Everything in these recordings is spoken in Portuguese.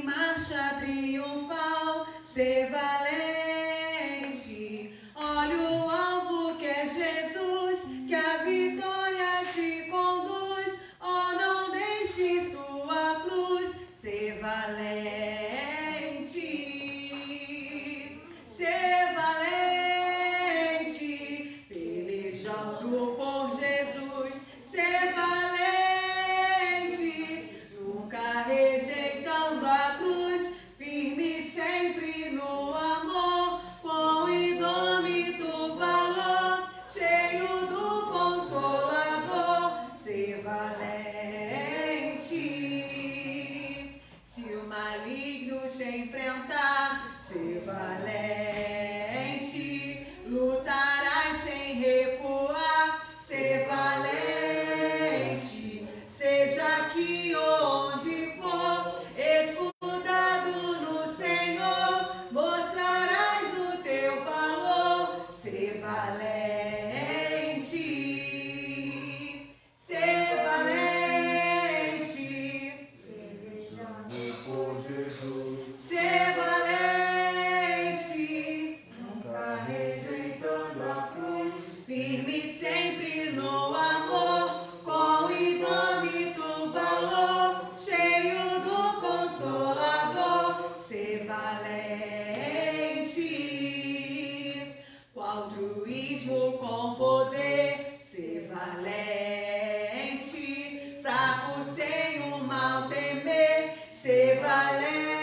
em marcha triunfal, ser valente. Olha o alvo que é Jesus, que a vitória te conduz. Oh, não deixe sua cruz, ser valente. Ser valente, pelejando por Jesus. Ser valente, nunca rejeitando a cruz, firme sempre no amor, com indômito valor, cheio do Consolador. Ser valente, se o maligno te enfrentar, ser valente, lutarás sem recuar. Ser valente, seja aqui ou onde for, escudado no Senhor, mostrarás o teu valor. Ser valente, ser valente, por Jesus, ser valente, nunca rejeitando a cruz, firme sempre no amor, com indômito valor, cheio do Consolador. Ser valente, com altruísmo, com poder. Ser valente, fraco sem o mal temer. Ser valente,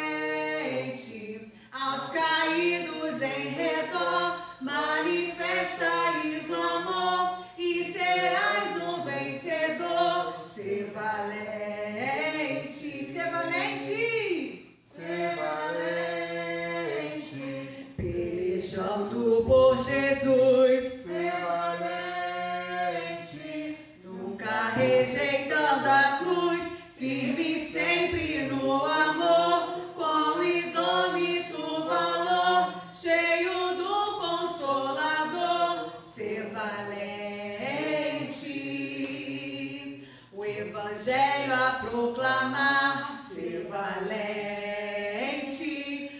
aos caídos em redor, manifesta-lhes o amor e serás um vencedor. Ser valente, ser valente, ser valente, pelejando por Jesus. ser valente, Nunca rejeitando a cruz, firme sempre no amor, com indômito valor, cheio do Consolador. Ser valente, o Evangelho a proclamar. Ser valente,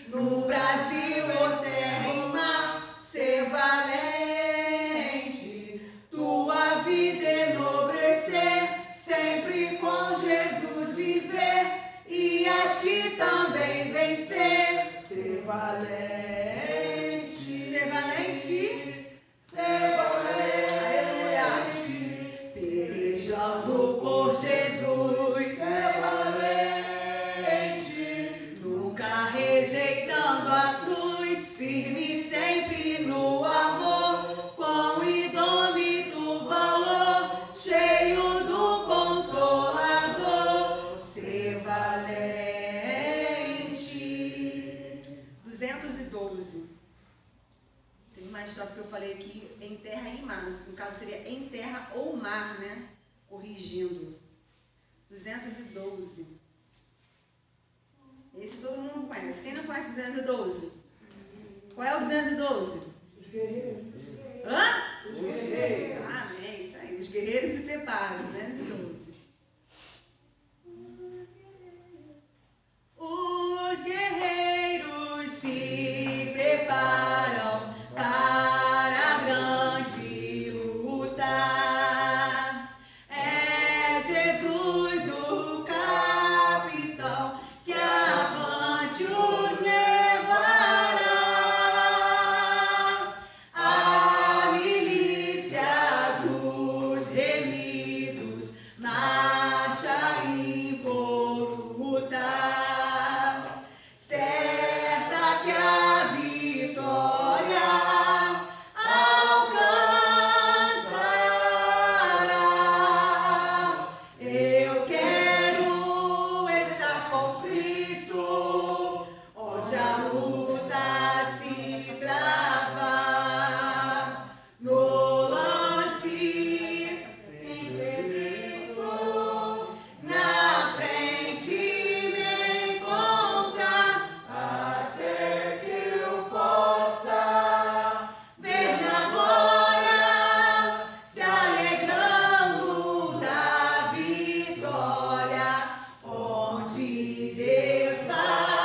no Brasil ou terra e mar. Ser valente, tua vida enobrecer, sempre com Jesus viver e a ti também vencer. Ser valente, ser valente, ser valente, pelejando por Jesus. ser valente, Nunca rejeitando a cruz, firme sempre no amor, com indômito valor, cheio do Consolador. Ser valente. 212. Tem uma história que eu falei aqui, em terra e mar. No caso seria em terra ou mar, né? Corrigindo. 212. Esse todo mundo conhece. Quem não conhece 212? Qual é o 212? os guerreiros, Hã? os guerreiros, Amém, isso aí. Os guerreiros se preparam. 212. Os guerreiros se preparam para a grande luta. É Jesus o capitão que avante os levará. A milícia dos remidos marcha impoluta. Certa que a vitória alcançará. Eu quero estar com Cristo, onde a luta se trava. No lance imprevisto, na frente me encontra, até que eu possa ver na glória, se alegrando da vitória, onde Deus vai.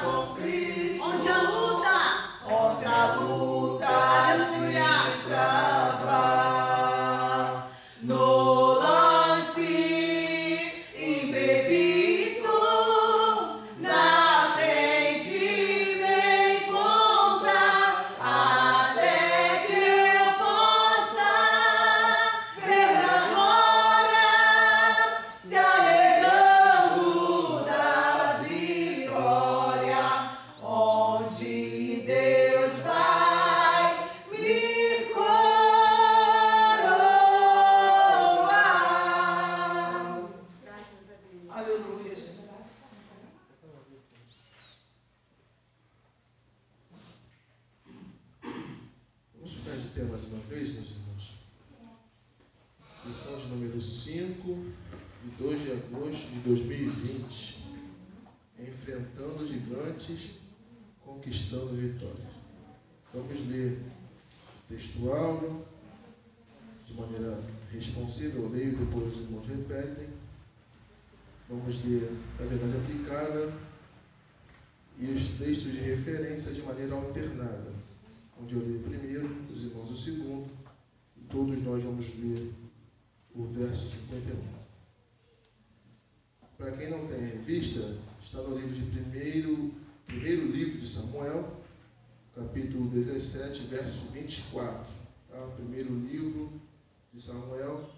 com Cristo. Onde a luta, Onde a luta aleluia, se trava. No lance imprevisto, na frente me encontra, até que eu possa ver a glória se alegrando da vitória, onde Deus vai me coroar. graças a Deus. Aleluia, Jesus. Vamos ficar de pé mais uma vez, meus irmãos. Lição de número 5, de 2 de agosto de 2020. Enfrentando gigantes, conquistando vitórias. Vamos ler o texto áureo de maneira responsiva. Eu leio e depois os irmãos repetem. Vamos ler a verdade aplicada e os textos de referência de maneira alternada, onde eu leio o primeiro, os irmãos o segundo, e todos nós vamos ler o verso 51. Para quem não tem a revista, está no livro de primeiro livro de Samuel, capítulo 17, verso 24. Tá? Primeiro livro de Samuel,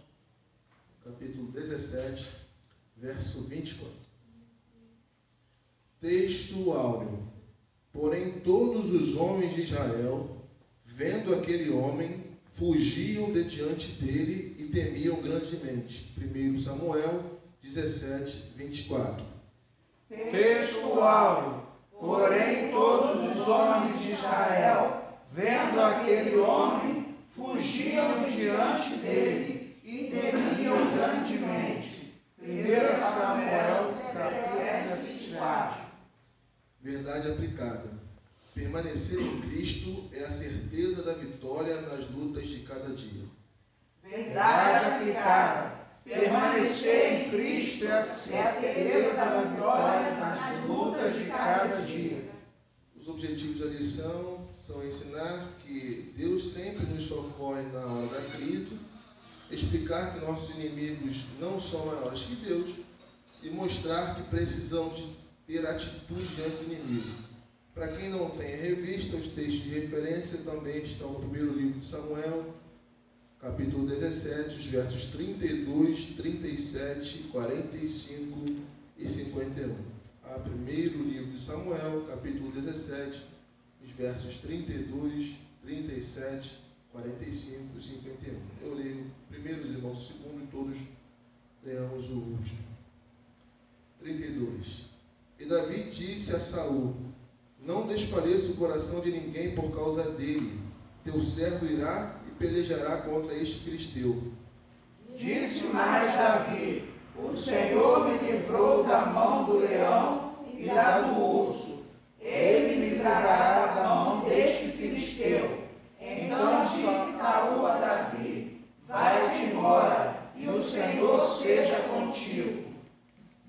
capítulo 17, verso 24. Texto áureo. Porém, todos os homens de Israel, vendo aquele homem, fugiam de diante dele e temiam grandemente. 1 Samuel 17, 24. Texto áureo. Porém, todos os homens de Israel, vendo aquele homem, fugiam diante dele e temiam grandemente. 1 Samuel 17, 24. Verdade aplicada. Permanecer em Cristo é a certeza da vitória nas lutas de cada dia. Verdade aplicada. Permanecer em Cristo é a certeza da vitória nas lutas de cada dia. Os objetivos da lição são ensinar que Deus sempre nos socorre na hora da crise, explicar que nossos inimigos não são maiores que Deus e mostrar que precisamos de ter atitude diante do inimigo. Para quem não tem a revista, os textos de referência também estão no primeiro livro de Samuel, capítulo 17, os versos 32, 37, 45 e 51. Primeiro livro de Samuel, capítulo 17, os versos 32, 37, 45 e 51. Eu leio primeiro os irmãos o segundo e todos leamos o último. 32. E Davi disse a Saul: não desfaleça o coração de ninguém por causa dele. Teu servo irá e pelejará contra este filisteu. Disse mais Davi: o Senhor me livrou da mão do leão e da do urso. Ele me livrará da mão deste filisteu. Então disse Saul a Davi: vai-te embora, e o Senhor seja contigo.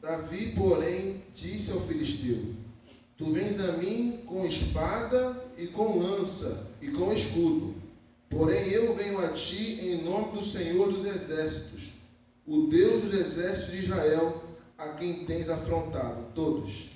Davi, porém, disse ao filisteu: tu vens a mim com espada e com lança e com escudo. Porém eu venho a ti em nome do Senhor dos Exércitos, o Deus dos Exércitos de Israel, a quem tens afrontado. Todos.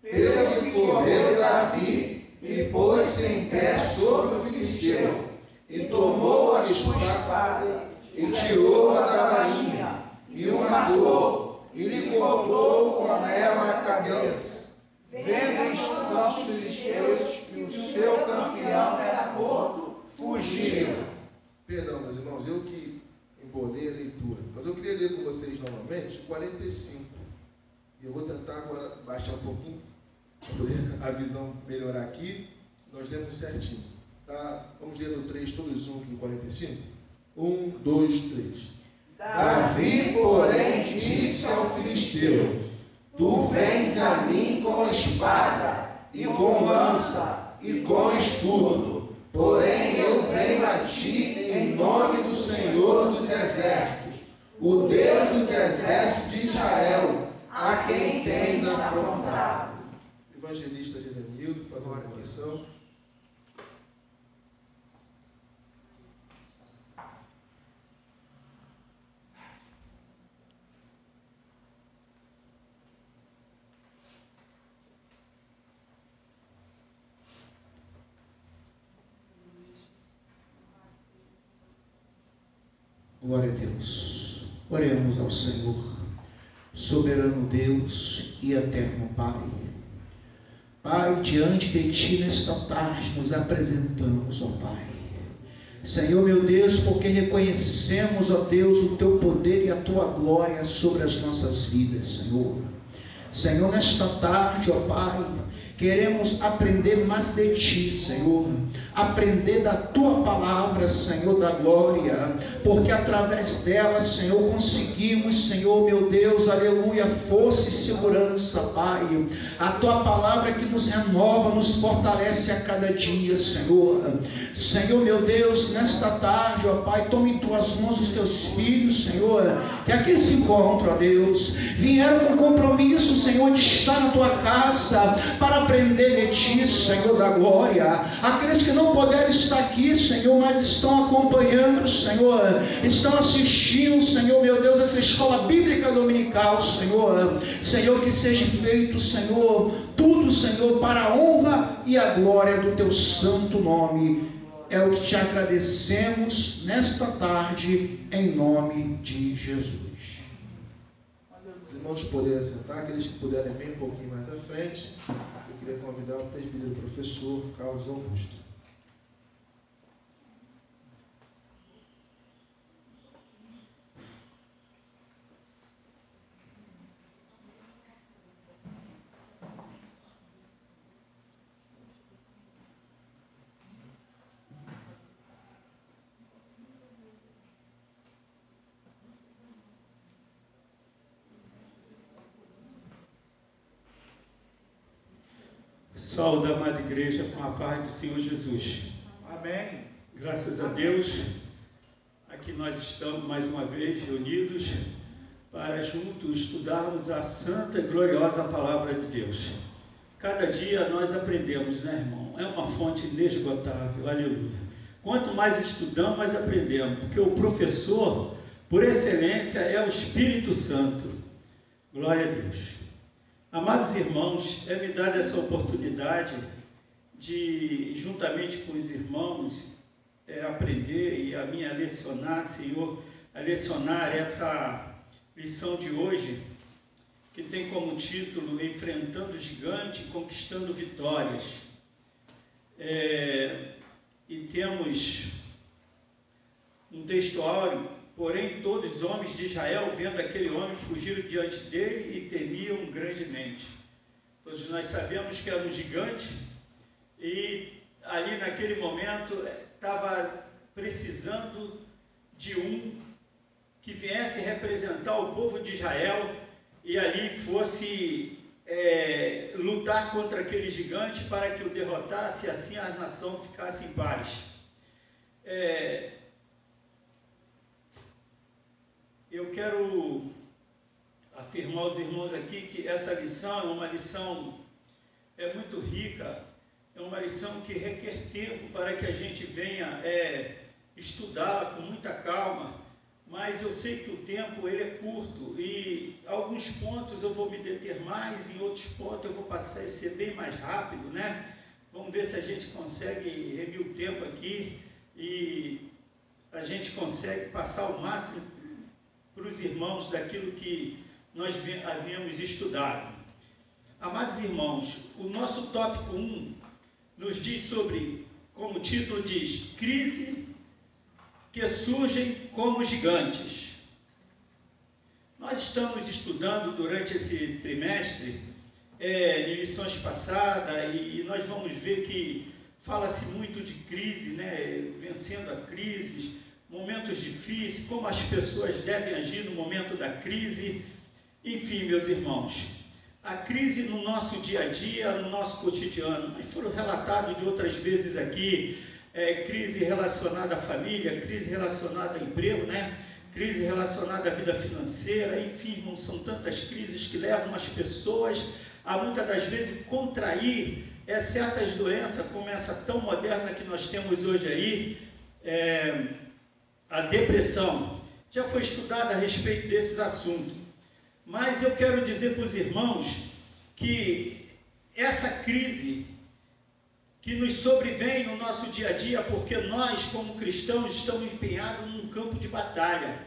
Pelo que correu Davi, e pôs-se em pé sobre o filisteu, e tomou a sua espada, e tirou-a da bainha, e o matou, e lhe cortou com ela a cabeça. Vendo os filisteus que o seu campeão era morto, fugiram. Perdão, meus irmãos, eu que embolei a leitura, mas eu queria ler com vocês novamente 45. E eu vou tentar agora baixar um pouquinho, para poder a visão melhorar aqui. Nós lemos certinho. Tá? Vamos ler no 3 todos juntos no 45? 1, 2, 3. Davi, porém, disse ao filisteu: tu vens a mim com espada, e com lança, e com escudo. Porém eu venho a ti em nome do Senhor dos Exércitos, o Deus dos Exércitos de Israel, a quem tens afrontado. O evangelista Jeremildo fazendo a oração. Glória a Deus. Oremos ao Senhor, soberano Deus e eterno Pai. Pai, diante de Ti nesta tarde nos apresentamos, ó Pai. Senhor meu Deus, porque reconhecemos, ó Deus, o Teu poder e a Tua glória sobre as nossas vidas, Senhor. Senhor, nesta tarde, ó Pai, queremos aprender mais de Ti, Senhor. Aprender da Tua palavra, Senhor, da glória. Porque através dela, Senhor, conseguimos, Senhor, meu Deus, aleluia, força e segurança, Pai. A Tua palavra que nos renova, nos fortalece a cada dia, Senhor. Senhor, meu Deus, nesta tarde, ó Pai, tome em Tuas mãos os Teus filhos, Senhor, que aqui se encontram, ó Deus. Vieram com compromisso, Senhor, de estar na Tua casa, para aprender de Ti, Senhor da glória. Aqueles que não puderam estar aqui, Senhor, mas estão acompanhando, Senhor, estão assistindo, Senhor, meu Deus, essa escola bíblica dominical, Senhor. Senhor, que seja feito, Senhor, tudo, Senhor, para a honra e a glória do Teu santo nome. É o que Te agradecemos nesta tarde, em nome de Jesus. Os irmãos poderem sentar, aqueles que puderem vir um pouquinho mais à frente. Eu queria convidar o presbítero professor Carlos Augusto. Saúde a amada igreja com a paz do Senhor Jesus. Amém. Graças a Deus, aqui nós estamos mais uma vez reunidos para juntos estudarmos a santa e gloriosa palavra de Deus. Cada dia nós aprendemos, né, irmão? É uma fonte inesgotável, aleluia. Quanto mais estudamos, mais aprendemos, porque o professor, por excelência, é o Espírito Santo. Glória a Deus. Amados irmãos, é me dada essa oportunidade de, juntamente com os irmãos, aprender e a mim a lecionar, Senhor, a lecionar essa lição de hoje, que tem como título Enfrentando o Gigante e Conquistando Vitórias. E temos um textuário. Porém, todos os homens de Israel, vendo aquele homem, fugiram diante dele e temiam grandemente. Todos nós sabemos que era um gigante e ali naquele momento estava precisando de um que viesse representar o povo de Israel e ali fosse lutar contra aquele gigante para que o derrotasse e assim a nação ficasse em paz. Eu quero afirmar aos irmãos aqui que essa lição é uma lição muito rica, é uma lição que requer tempo para que a gente venha estudá-la com muita calma, mas eu sei que o tempo ele é curto e alguns pontos eu vou me deter mais, em outros pontos eu vou passar a ser bem mais rápido, né? Vamos ver se a gente consegue remir o tempo aqui e a gente consegue passar o máximo para os irmãos daquilo que nós havíamos estudado. Amados irmãos, o nosso tópico 1 nos diz sobre, como o título diz, crise que surgem como gigantes. Nós estamos estudando durante esse trimestre, em lições passadas, e nós vamos ver que fala-se muito de crise, né? Vencendo a crise, momentos difíceis, como as pessoas devem agir no momento da crise. Enfim, meus irmãos, a crise no nosso dia a dia, no nosso cotidiano, mas foram relatados de outras vezes aqui, crise relacionada à família, crise relacionada ao emprego, né? Crise relacionada à vida financeira, enfim, irmãos, são tantas crises que levam as pessoas a muitas das vezes contrair certas doenças, como essa tão moderna que nós temos hoje aí, a depressão. Já foi estudado a respeito desses assuntos. Mas eu quero dizer para os irmãos que essa crise que nos sobrevém no nosso dia a dia, porque nós, como cristãos, estamos empenhados num campo de batalha.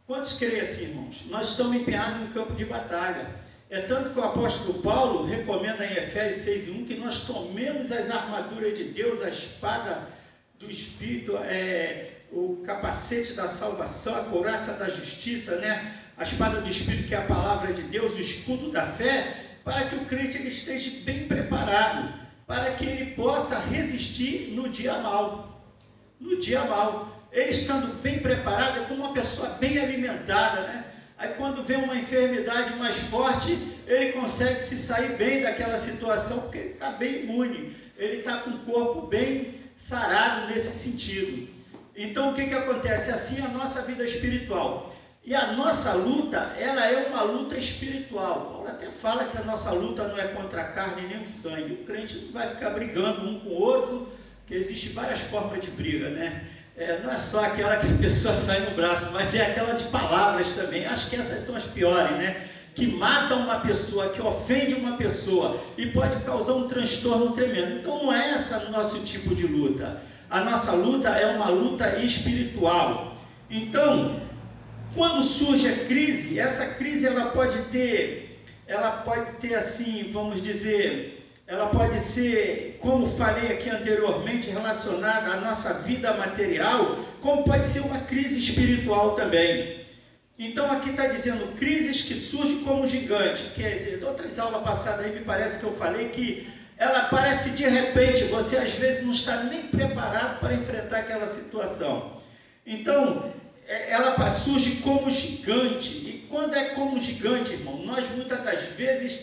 Quantos creem assim, irmãos? Nós estamos empenhados em um campo de batalha. É tanto que o apóstolo Paulo recomenda em Efésios 6:1 que nós tomemos as armaduras de Deus, a espada do Espírito, o capacete da salvação, a couraça da justiça, né? A espada do Espírito, que é a palavra de Deus, o escudo da fé, para que o crente ele esteja bem preparado, para que ele possa resistir no dia mau. No dia mau. Ele estando bem preparado, é como uma pessoa bem alimentada, né? Aí quando vem uma enfermidade mais forte, ele consegue se sair bem daquela situação, porque ele está bem imune, ele está com o corpo bem sarado nesse sentido. Então o que acontece? Assim a nossa vida espiritual. E a nossa luta, ela é uma luta espiritual. Paulo até fala que a nossa luta não é contra a carne nem o sangue. O crente não vai ficar brigando um com o outro, porque existem várias formas de briga, né? Não é só aquela que a pessoa sai no braço, mas é aquela de palavras também. Acho que essas são as piores, né? Que matam uma pessoa, que ofende uma pessoa e pode causar um transtorno tremendo. Então não é esse o nosso tipo de luta. A nossa luta é uma luta espiritual. Então, quando surge a crise, essa crise ela pode ter assim, vamos dizer, ela pode ser, como falei aqui anteriormente, relacionada à nossa vida material, como pode ser uma crise espiritual também. Então aqui está dizendo crises que surgem como gigante. Quer dizer, outras aulas passadas aí me parece que eu falei que ela aparece de repente, você às vezes não está nem preparado para enfrentar aquela situação. Então, ela surge como gigante. E quando é como gigante, irmão, nós muitas das vezes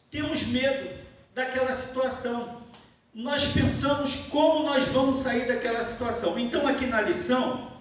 temos medo daquela situação. Nós pensamos como nós vamos sair daquela situação. Então aqui na lição,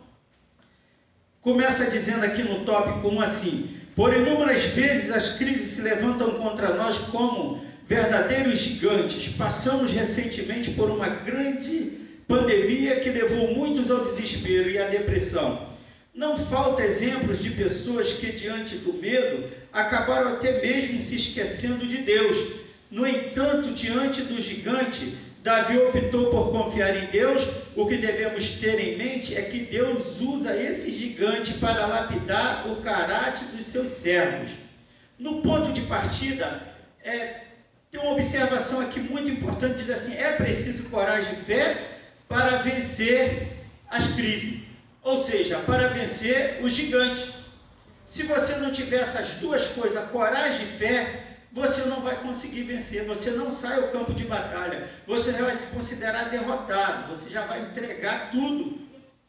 começa dizendo aqui no tópico 1 assim: por inúmeras vezes as crises se levantam contra nós como verdadeiros gigantes. Passamos recentemente por uma grande pandemia que levou muitos ao desespero e à depressão. Não falta exemplos de pessoas que, diante do medo, acabaram até mesmo se esquecendo de Deus. No entanto, diante do gigante, Davi optou por confiar em Deus. O que devemos ter em mente é que Deus usa esse gigante para lapidar o caráter dos seus servos. No ponto de partida, tem uma observação aqui muito importante, diz assim: é preciso coragem e fé para vencer as crises, ou seja, para vencer o gigante. Se você não tiver essas duas coisas, coragem e fé, você não vai conseguir vencer, você não sai ao campo de batalha, você já vai se considerar derrotado, você já vai entregar tudo,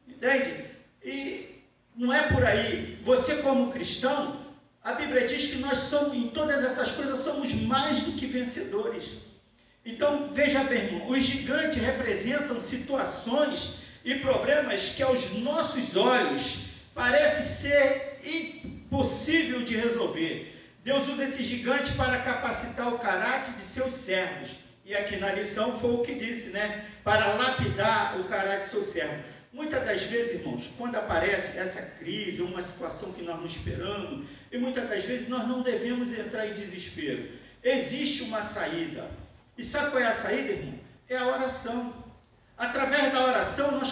entende? E não é por aí. Você como cristão, a Bíblia diz que nós somos, em todas essas coisas, somos mais do que vencedores. Então, veja bem, irmão, os gigantes representam situações e problemas que aos nossos olhos parece ser impossível de resolver. Deus usa esse gigante para capacitar o caráter de seus servos. E aqui na lição foi o que disse, né? Para lapidar o caráter de seus servos. Muitas das vezes, irmãos, quando aparece essa crise, uma situação que nós não esperamos, e muitas das vezes nós não devemos entrar em desespero. Existe uma saída. E sabe qual é a saída, irmão? É a oração. Através da oração nós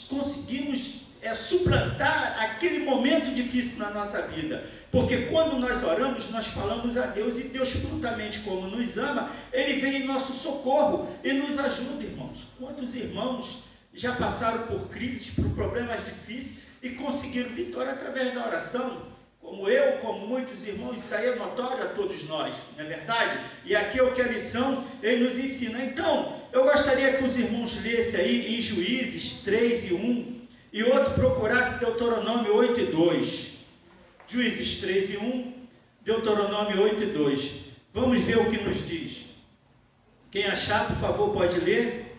conseguimos suplantar aquele momento difícil na nossa vida. Porque quando nós oramos, nós falamos a Deus, e Deus, prontamente, como nos ama, Ele vem em nosso socorro e nos ajuda, irmãos. Quantos irmãos já passaram por crises, por problemas difíceis e conseguiram vitória através da oração? Como eu, como muitos irmãos, isso aí é notório a todos nós, não é verdade? E aqui é o que a lição ele nos ensina. Então, eu gostaria que os irmãos lessem aí em Juízes 3:1 e outro procurasse Deuteronômio 8:2. Juízes 3:1, Deuteronômio 8:2. Vamos ver o que nos diz. Quem achar, por favor, pode ler.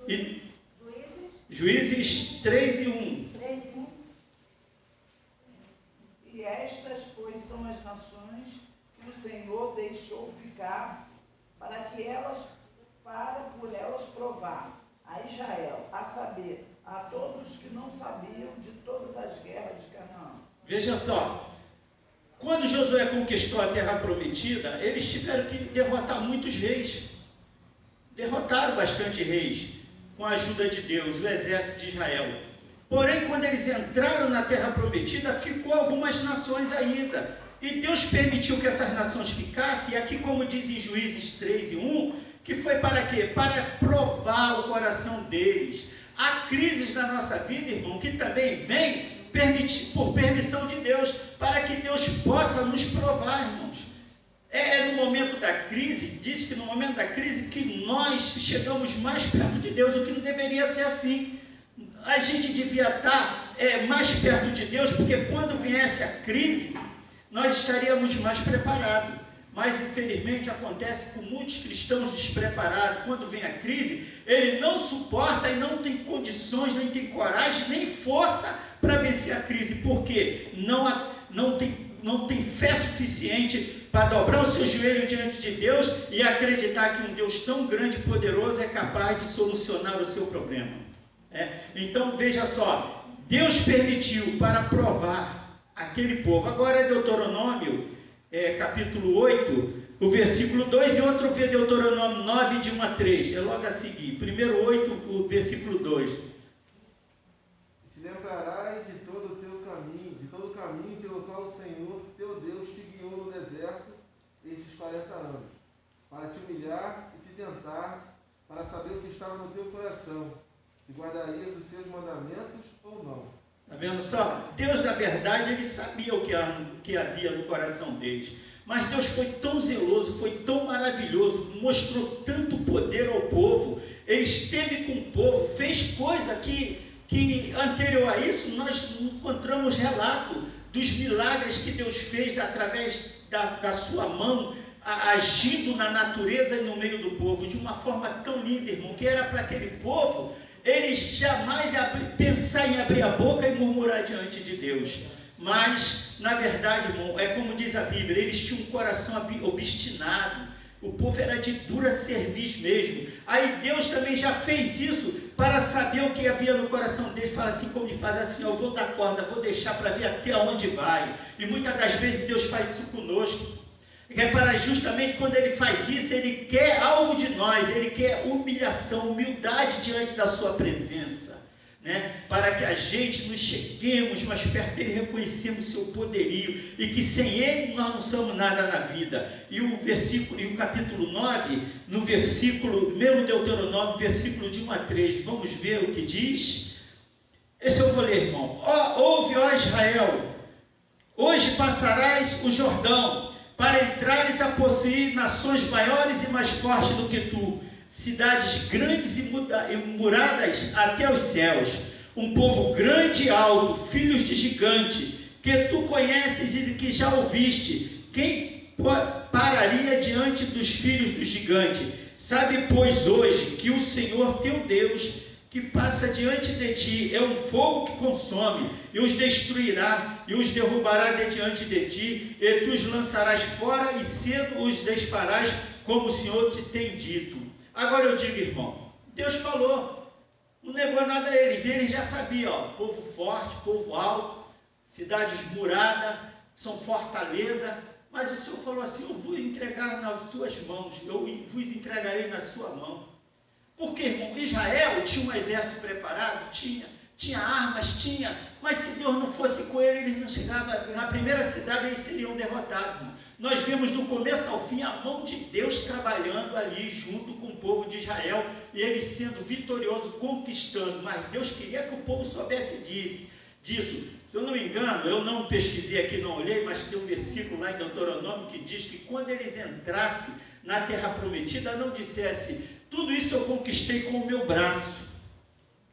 E Juízes 3:1. que estas, pois, são as nações que o Senhor deixou ficar, para por elas provar a Israel, a saber, a todos que não sabiam de todas as guerras de Canaã. Veja só, quando Josué conquistou a terra prometida, eles tiveram que derrotar muitos reis. Derrotaram bastante reis, com a ajuda de Deus, o exército de Israel. Porém, quando eles entraram na terra prometida, ficou algumas nações ainda. E Deus permitiu que essas nações ficassem, e aqui como diz em Juízes 3:1, que foi para quê? Para provar o coração deles. Há crises na nossa vida, irmão, que também vem por permissão de Deus, para que Deus possa nos provar, irmãos. É no momento da crise, diz que no momento da crise que nós chegamos mais perto de Deus, o que não deveria ser assim. A gente devia estar mais perto de Deus, porque quando viesse a crise, nós estaríamos mais preparados. Mas infelizmente acontece com muitos cristãos despreparados. Quando vem a crise, ele não suporta e não tem condições, nem tem coragem, nem força para vencer a crise, porque não tem fé suficiente para dobrar o seu joelho diante de Deus e acreditar que um Deus tão grande e poderoso é capaz de solucionar o seu problema. Então veja só, Deus permitiu para provar aquele povo. Agora Deuteronômio capítulo 8, o versículo 2, e outro Deuteronômio 9, de 1 a 3, é logo a seguir. Primeiro 8, o versículo 2. Te lembrarás de todo o caminho pelo qual o Senhor teu Deus te guiou no deserto estes 40 anos, para te humilhar e te tentar, para saber o que estava no teu coração, se guardarias os seus mandamentos ou não. Está vendo só? Deus, na verdade, ele sabia o que havia no coração deles. Mas Deus foi tão zeloso, foi tão maravilhoso, mostrou tanto poder ao povo. Ele esteve com o povo, fez coisa que anterior a isso, nós encontramos relato dos milagres que Deus fez através da sua mão, agindo na natureza e no meio do povo, de uma forma tão linda, irmão, que era para aquele povo eles jamais pensar em abrir a boca e murmurar diante de Deus. Mas, na verdade, irmão, é como diz a Bíblia, eles tinham um coração obstinado. O povo era de dura cerviz mesmo. Aí Deus também já fez isso para saber o que havia no coração deles. Fala assim, como ele faz assim, eu vou dar corda, vou deixar para ver até onde vai. E muitas das vezes Deus faz isso conosco. É para justamente quando ele faz isso, ele quer algo de nós, ele quer humilhação, humildade diante da sua presença, né? Para que a gente nos cheguemos mais perto dele, reconhecemos o seu poderio, e que sem ele nós não somos nada na vida. E o capítulo 9, no versículo, mesmo Deuteronômio, versículo de 1 a 3, vamos ver o que diz? Esse eu vou ler, irmão. Ouve, ó Israel, hoje passarás o Jordão, para entrares a possuir nações maiores e mais fortes do que tu, cidades grandes e muradas até os céus, um povo grande e alto, filhos de gigante, que tu conheces e que já ouviste. Quem pararia diante dos filhos do gigante? Sabe, pois, hoje, que o Senhor teu Deus, que passa diante de ti, é um fogo que consome, e os destruirá, e os derrubará de diante de ti, e tu os lançarás fora, e cedo os desfarás, como o Senhor te tem dito. Agora eu digo, irmão, Deus falou, não negou nada a eles já sabiam, povo forte, povo alto, cidades muradas, são fortaleza, mas o Senhor falou assim, eu vou entregar nas suas mãos, eu vos entregarei na sua mão. Porque, irmão, Israel tinha um exército preparado? Tinha armas, mas se Deus não fosse com ele, eles não chegavam, na primeira cidade eles seriam derrotados, irmão. Nós vimos do começo ao fim a mão de Deus trabalhando ali junto com o povo de Israel, e ele sendo vitorioso, conquistando, mas Deus queria que o povo soubesse disso. Se eu não me engano, eu não pesquisei aqui, não olhei, mas tem um versículo lá em Deuteronômio que diz que quando eles entrassem na terra prometida, não dissesse, tudo isso eu conquistei com o meu braço,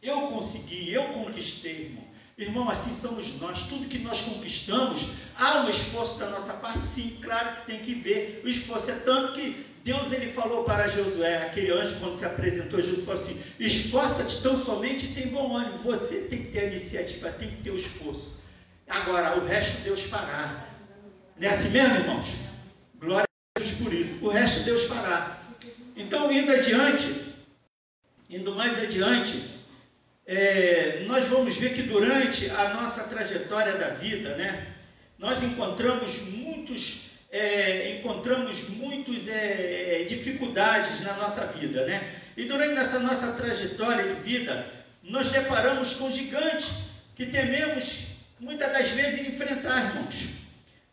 eu consegui, eu conquistei, irmão. Irmão, assim somos nós, tudo que nós conquistamos, há um esforço da nossa parte, sim, claro que tem que ver, o esforço é tanto que Deus, ele falou para Josué, aquele anjo, quando se apresentou, Jesus falou assim, esforça-te tão somente e tem bom ânimo, você tem que ter a iniciativa, tem que ter o esforço. Agora, o resto Deus fará. Não é assim mesmo, irmãos? Glória a Deus por isso. O resto Deus fará. Então, indo mais adiante, nós vamos ver que durante a nossa trajetória da vida, né, nós encontramos muitas dificuldades na nossa vida, né? E durante essa nossa trajetória de vida, nós deparamos com gigantes que tememos muitas das vezes enfrentar, irmãos.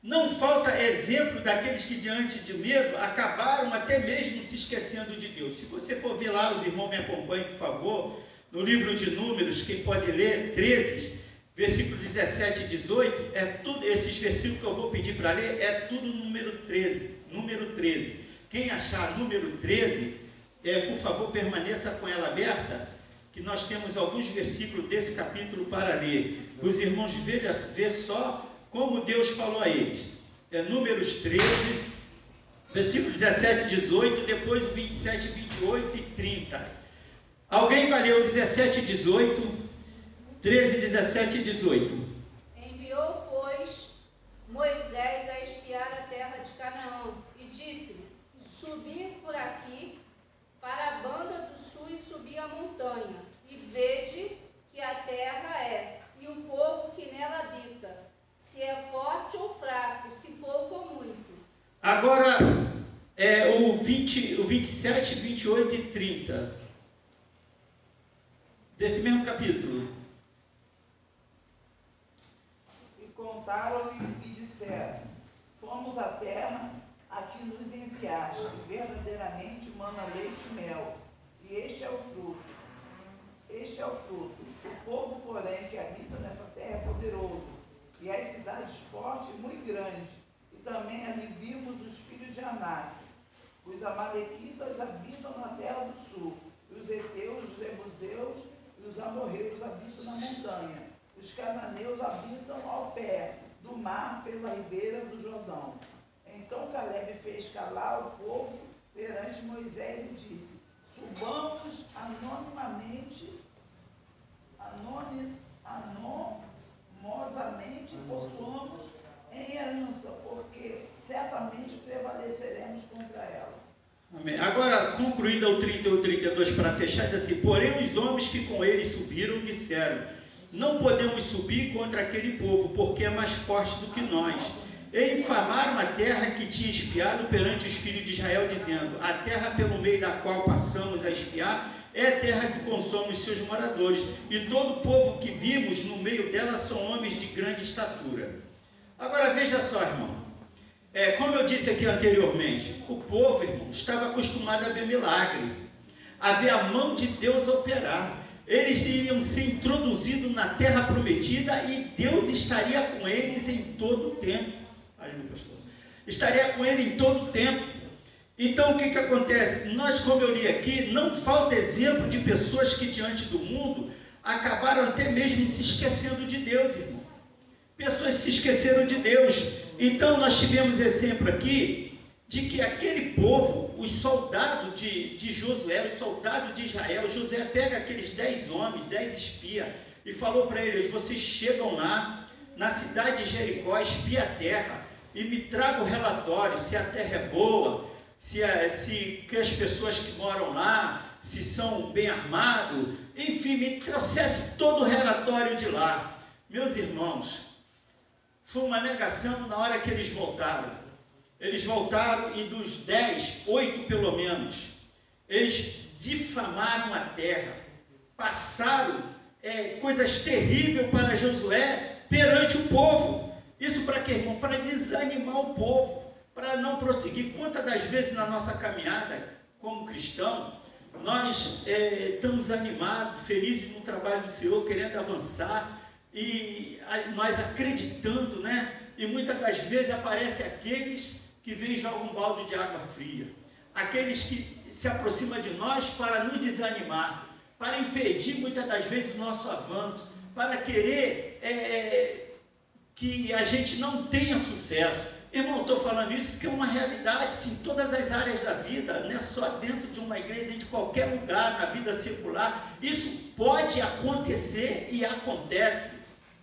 Não falta exemplo daqueles que diante de medo acabaram até mesmo se esquecendo de Deus. Se você for ver lá, os irmãos me acompanhem, por favor, no livro de Números, quem pode ler, 13, versículo 17 e 18, esses versículos que eu vou pedir para ler, é tudo número 13. Quem achar número 13, por favor, permaneça com ela aberta, que nós temos alguns versículos desse capítulo para ler. Os irmãos vejam só como Deus falou a eles. Números 13, versículo 17 e 18, depois 27, 28 e 30. Alguém vai ler o 17 e 18? 13, 17 e 18. Enviou, pois, Moisés a espiar a terra de Canaã, e disse-lhe: subi por aqui para a banda do sul e subi a montanha, e vede que a terra é, e o povo que nela habita, se é forte ou fraco, se pouco ou muito. Agora, o 27, 28 e 30, desse mesmo capítulo. E contaram-lhe e disseram: fomos à terra a que nos enviaste, verdadeiramente mana leite e mel, e este é o fruto. O povo, porém, que habita nessa terra é poderoso, e as cidades fortes e muito grandes, e também ali vimos os filhos de Anak. Os amalequitas habitam na terra do sul, e os heteus, os jebuseus e os amorreus habitam na montanha. Os cananeus habitam ao pé do mar pela ribeira do Jordão. Então Caleb fez calar o povo perante Moisés e disse: subamos animosamente possuamos em herança, porque certamente prevaleceremos contra ela. Amém. Agora, concluindo o 31 e 32 para fechar, diz assim: porém os homens que com ele subiram disseram: não podemos subir contra aquele povo, porque é mais forte do que nós. E infamaram a terra que tinha espiado perante os filhos de Israel, dizendo: a terra pelo meio da qual passamos a espiar é a terra que consome os seus moradores, e todo o povo que vimos no meio dela são homens de grande estatura. Agora veja só, irmão, como eu disse aqui anteriormente, o povo, irmão, estava acostumado a ver milagre, a ver a mão de Deus operar. Eles iriam ser introduzidos na terra prometida e Deus estaria com eles em todo o tempo. Estaria com ele em todo o tempo. Então o que acontece? Nós, como eu li aqui, não falta exemplo de pessoas que diante do mundo acabaram até mesmo se esquecendo de Deus, irmão. Pessoas se esqueceram de Deus. Então nós tivemos exemplo aqui de que aquele povo, os soldados de Josué, os soldados de Israel, Josué pega aqueles 10 homens, 10 espias, e falou para eles: vocês chegam lá na cidade de Jericó, espia a terra e me traga o relatório, se a terra é boa, se as pessoas que moram lá, se são bem armados, enfim, me trouxesse todo o relatório de lá. Meus irmãos, foi uma negação na hora que eles voltaram. Eles voltaram e dos 10, 8 pelo menos, eles difamaram a terra, passaram coisas terríveis para Josué perante o povo. Isso para quê, irmão? Para desanimar o povo, para não prosseguir. Quantas das vezes na nossa caminhada como cristão, nós estamos animados, felizes no trabalho do Senhor, querendo avançar, mas acreditando, né? E muitas das vezes aparecem aqueles que vêm e jogam um balde de água fria, aqueles que se aproximam de nós para nos desanimar, para impedir muitas das vezes o nosso avanço, para querer que a gente não tenha sucesso. Irmão, estou falando isso porque é uma realidade, sim, em todas as áreas da vida, não é só dentro de uma igreja, dentro de qualquer lugar, na vida secular, isso pode acontecer e acontece,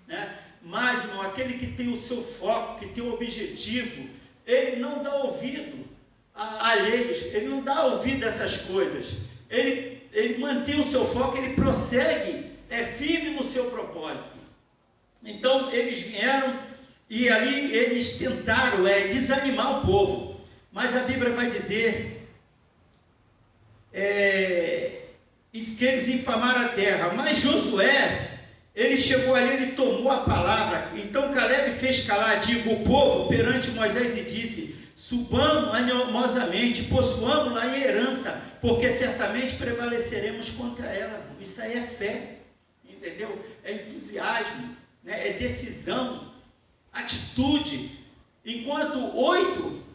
né? Mas, irmão, aquele que tem o seu foco, que tem o objetivo, ele não dá ouvido a alheios, ele não dá ouvido a essas coisas. Ele mantém o seu foco, ele prossegue, é firme no seu propósito. Então, eles vieram e ali eles tentaram desanimar o povo. Mas a Bíblia vai dizer que eles infamaram a terra. Mas Josué, ele chegou ali, ele tomou a palavra. Então Caleb fez calar, o povo perante Moisés e disse: subamos animosamente, possuamos-la em herança, porque certamente prevaleceremos contra ela. Isso aí é fé, entendeu? É entusiasmo, né? É decisão, atitude. Enquanto 8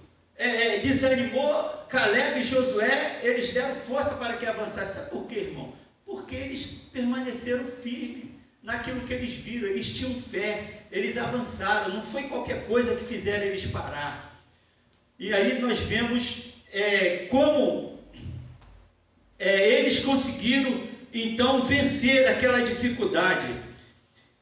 desanimou, Caleb e Josué, eles deram força para que avançasse. Sabe por quê, irmão? Porque eles permaneceram firmes naquilo que eles viram, eles tinham fé, eles avançaram, não foi qualquer coisa que fizeram eles parar. E aí nós vemos como eles conseguiram então vencer aquela dificuldade.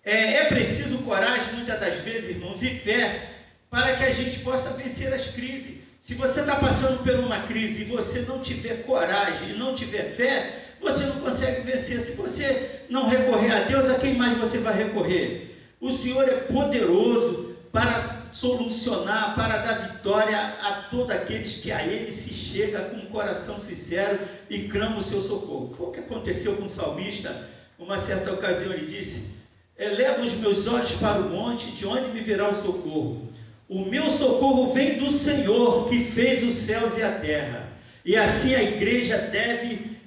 É preciso coragem muitas das vezes, irmãos, e fé, para que a gente possa vencer as crises. Se você está passando por uma crise e você não tiver coragem e não tiver fé, você não consegue vencer. Se você não recorrer a Deus, a quem mais você vai recorrer? O Senhor é poderoso para solucionar, para dar vitória a todos aqueles que a Ele se chega com um coração sincero e clama o seu socorro. Foi o que aconteceu com o salmista. Uma certa ocasião ele disse: eleva os meus olhos para o monte, de onde me virá o socorro? O meu socorro vem do Senhor, que fez os céus e a terra. E assim a igreja deve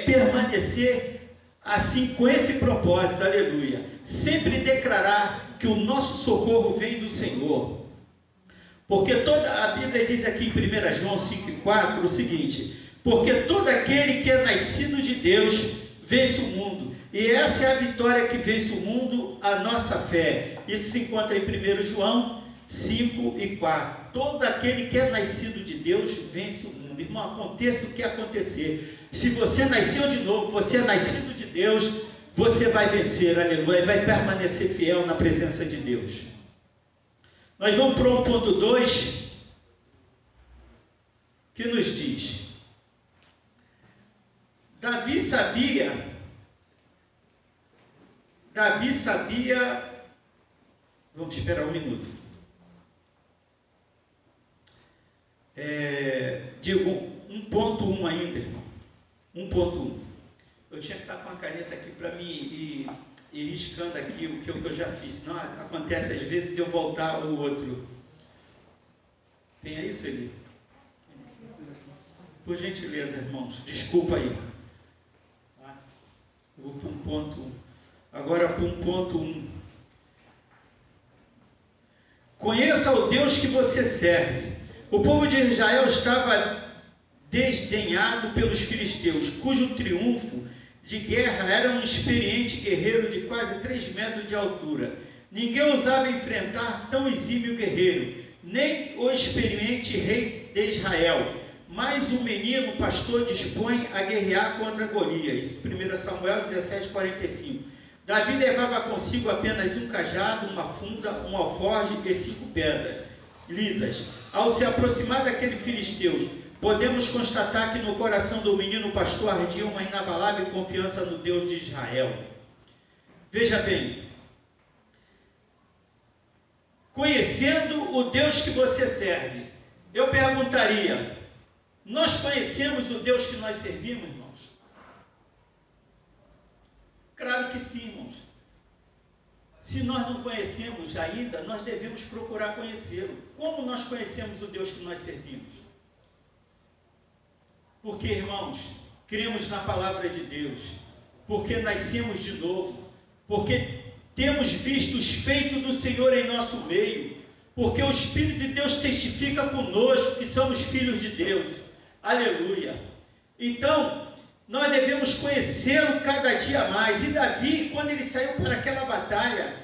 permanecer assim, com esse propósito, aleluia, sempre declarar que o nosso socorro vem do Senhor, porque a Bíblia diz aqui em 1 João 5,4 o seguinte: porque todo aquele que é nascido de Deus vence o mundo, e essa é a vitória que vence o mundo, a nossa fé. Isso se encontra em 1 João 5,4. Todo aquele que é nascido de Deus vence o mundo. Irmão, aconteça o que acontecer, se você nasceu de novo, você é nascido de Deus, você vai vencer, aleluia, e vai permanecer fiel na presença de Deus. Nós vamos para o ponto 2, que nos diz: Davi sabia, vamos esperar um minuto. Digo 1.1 ainda, irmão. 1.1. Eu tinha que estar com a caneta aqui para mim ir riscando aqui o que eu já fiz. Senão acontece às vezes de eu voltar ao outro. Tem aí, Celi? Por gentileza, irmãos. Desculpa aí. Tá? Vou para 1.1. Agora para 1.1. Conheça o Deus que você serve. O povo de Israel estava desdenhado pelos filisteus, cujo triunfo de guerra era um experiente guerreiro de quase 3 metros de altura. Ninguém ousava enfrentar tão exímio guerreiro, nem o experiente rei de Israel. Mas um menino pastor dispõe a guerrear contra Golias. 1 Samuel 17:45. Davi levava consigo apenas um cajado, uma funda, um alforje e 5 pedras lisas. Ao se aproximar daquele filisteu, podemos constatar que no coração do menino pastor ardia uma inabalável confiança no Deus de Israel. Veja bem, conhecendo o Deus que você serve, eu perguntaria: nós conhecemos o Deus que nós servimos, irmãos? Claro que sim, irmãos. Se nós não conhecemos ainda, nós devemos procurar conhecê-lo. Como nós conhecemos o Deus que nós servimos? Porque, irmãos, cremos na palavra de Deus, porque nascemos de novo, porque temos visto os feitos do Senhor em nosso meio, porque o Espírito de Deus testifica conosco que somos filhos de Deus. Aleluia! Então, nós devemos conhecê-lo cada dia mais. E Davi, quando ele saiu para aquela batalha,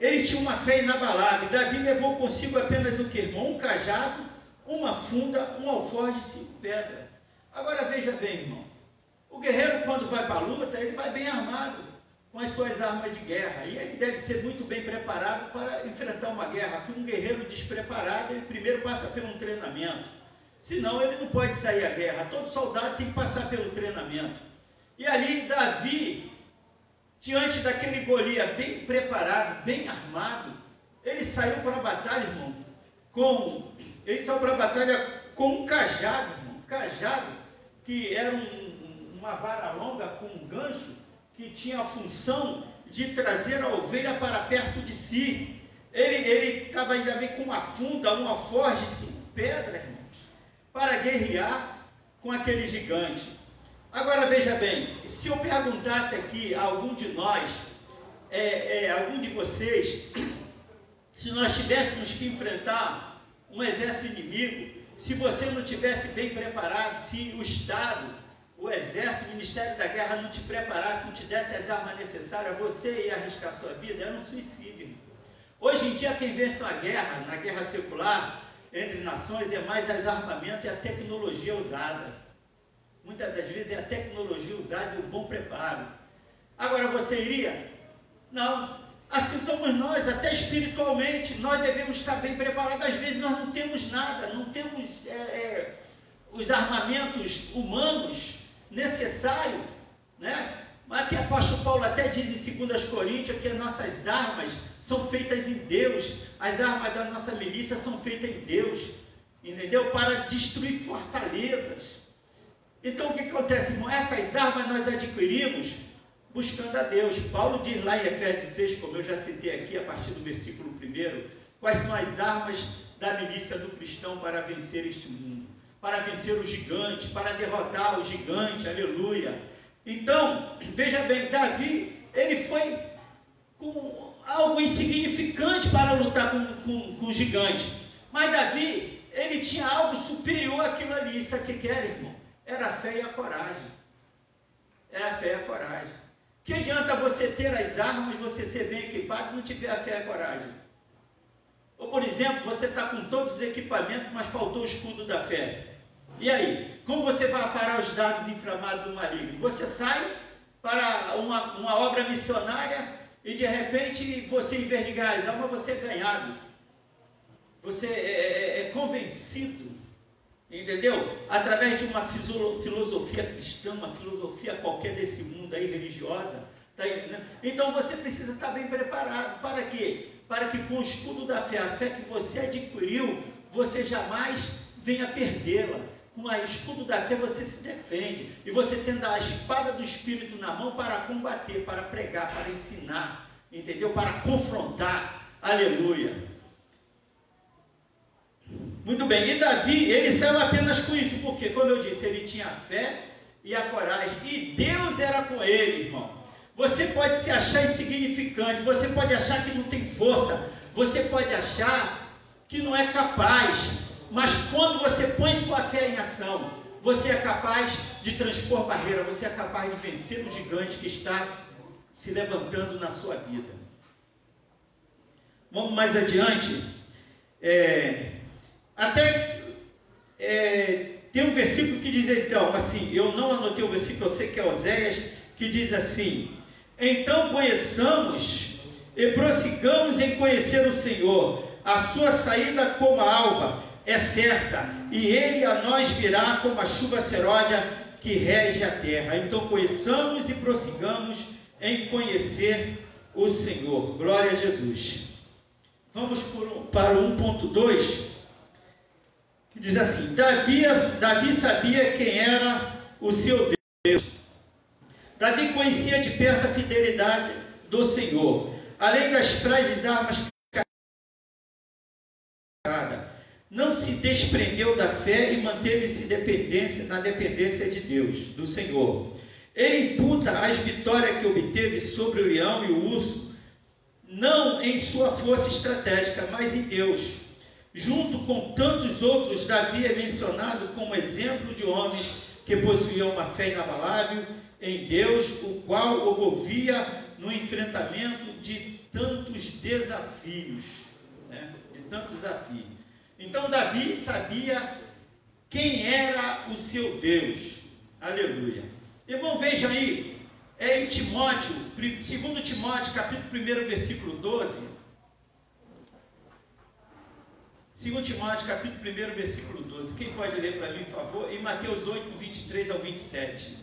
ele tinha uma fé inabalável. Davi levou consigo apenas o que, irmão? Um cajado, uma funda, um alforje e 5 pedras. Agora veja bem, irmão, o guerreiro quando vai para a luta, ele vai bem armado. com as suas armas de guerra. E ele deve ser muito bem preparado para enfrentar uma guerra. Porque um guerreiro despreparado, ele primeiro passa por um treinamento. Senão ele não pode sair à guerra. Todo soldado tem que passar pelo treinamento. E ali Davi, diante daquele Golias bem preparado, bem armado, ele saiu para a batalha, irmão. Ele saiu para a batalha com um cajado, irmão. Cajado que era uma vara longa com um gancho, que tinha a função de trazer a ovelha para perto de si. Ele estava ainda bem com uma funda, um alforje, 5 pedras, irmãos, para guerrear com aquele gigante. Agora veja bem, se eu perguntasse aqui a algum de nós, algum de vocês, se nós tivéssemos que enfrentar um exército inimigo, se você não tivesse bem preparado, se o Estado, o Exército, o Ministério da Guerra não te preparasse, não te desse as armas necessárias, você ia arriscar sua vida, era um suicídio. Hoje em dia, quem vence uma guerra, na guerra secular, entre nações, é mais as armamentos e a tecnologia usada. Muitas das vezes é a tecnologia usada e o bom preparo. Agora, você iria? Não. Assim somos nós, até espiritualmente, nós devemos estar bem preparados. Às vezes nós não temos nada, não temos os armamentos humanos necessários, né? Mas que o apóstolo Paulo até diz em 2 Coríntios que as nossas armas são feitas em Deus, as armas da nossa milícia são feitas em Deus, entendeu? Para destruir fortalezas. Então o que acontece, irmão? Essas armas nós adquirimos buscando a Deus. Paulo diz lá em Efésios 6, como eu já citei aqui, a partir do versículo 1, quais são as armas da milícia do cristão para vencer este mundo, para vencer o gigante, para derrotar o gigante, aleluia. Então, veja bem, Davi, ele foi com algo insignificante para lutar com o gigante, mas Davi, ele tinha algo superior àquilo ali. Isso aqui que era, irmão? Era a fé e a coragem. Era a fé e a coragem. Que adianta você ter as armas, você ser bem equipado e não tiver a fé e a coragem? Ou, por exemplo, você está com todos os equipamentos, mas faltou o escudo da fé. E aí? Como você vai parar os dados inflamados do maligno? Você sai para uma obra missionária e, de repente, você, em vez de ganhar as almas, você é ganhado. Você é convencido, entendeu? Através de uma filosofia cristã, uma filosofia qualquer desse mundo aí, religiosa. Tá entendendo? Então você precisa estar bem preparado. Para quê? Para que com o escudo da fé, a fé que você adquiriu, você jamais venha perdê-la. Com o escudo da fé você se defende. E você tendo a espada do Espírito na mão para combater, para pregar, para ensinar, entendeu? Para confrontar. Aleluia. Muito bem, e Davi, ele saiu apenas com isso, porque, como eu disse, ele tinha a fé e a coragem, e Deus era com ele, irmão. Você pode se achar insignificante, você pode achar que não tem força, você pode achar que não é capaz, mas quando você põe sua fé em ação, você é capaz de transpor barreira, você é capaz de vencer o gigante que está se levantando na sua vida. Vamos mais adiante. Tem um versículo que diz então, assim, eu não anotei o versículo, eu sei que é Oséias, que diz assim: então conheçamos e prossigamos em conhecer o Senhor, a sua saída como a alva é certa, e ele a nós virá como a chuva serôdia que rege a terra. Então conheçamos e prossigamos em conhecer o Senhor. Glória a Jesus. Vamos para o 1.2, que diz assim: Davi sabia quem era o seu Deus. Davi conhecia de perto a fidelidade do Senhor, além das frágeis armas carregadas. Não se desprendeu da fé e manteve-se na dependência de Deus, do Senhor. Ele imputa as vitórias que obteve sobre o leão e o urso, não em sua força estratégica, mas em Deus. Junto com tantos outros, Davi é mencionado como exemplo de homens que possuíam uma fé inabalável em Deus, o qual o movia no enfrentamento de tantos desafios. Né? De tantos desafios. Então Davi sabia quem era o seu Deus. Aleluia. Irmão, veja aí é em Timóteo, 2 Timóteo, capítulo 1, versículo 12. 2 Timóteo, capítulo 1, versículo 12. Quem pode ler para mim, por favor? Em Mateus 8, do 23 ao 27.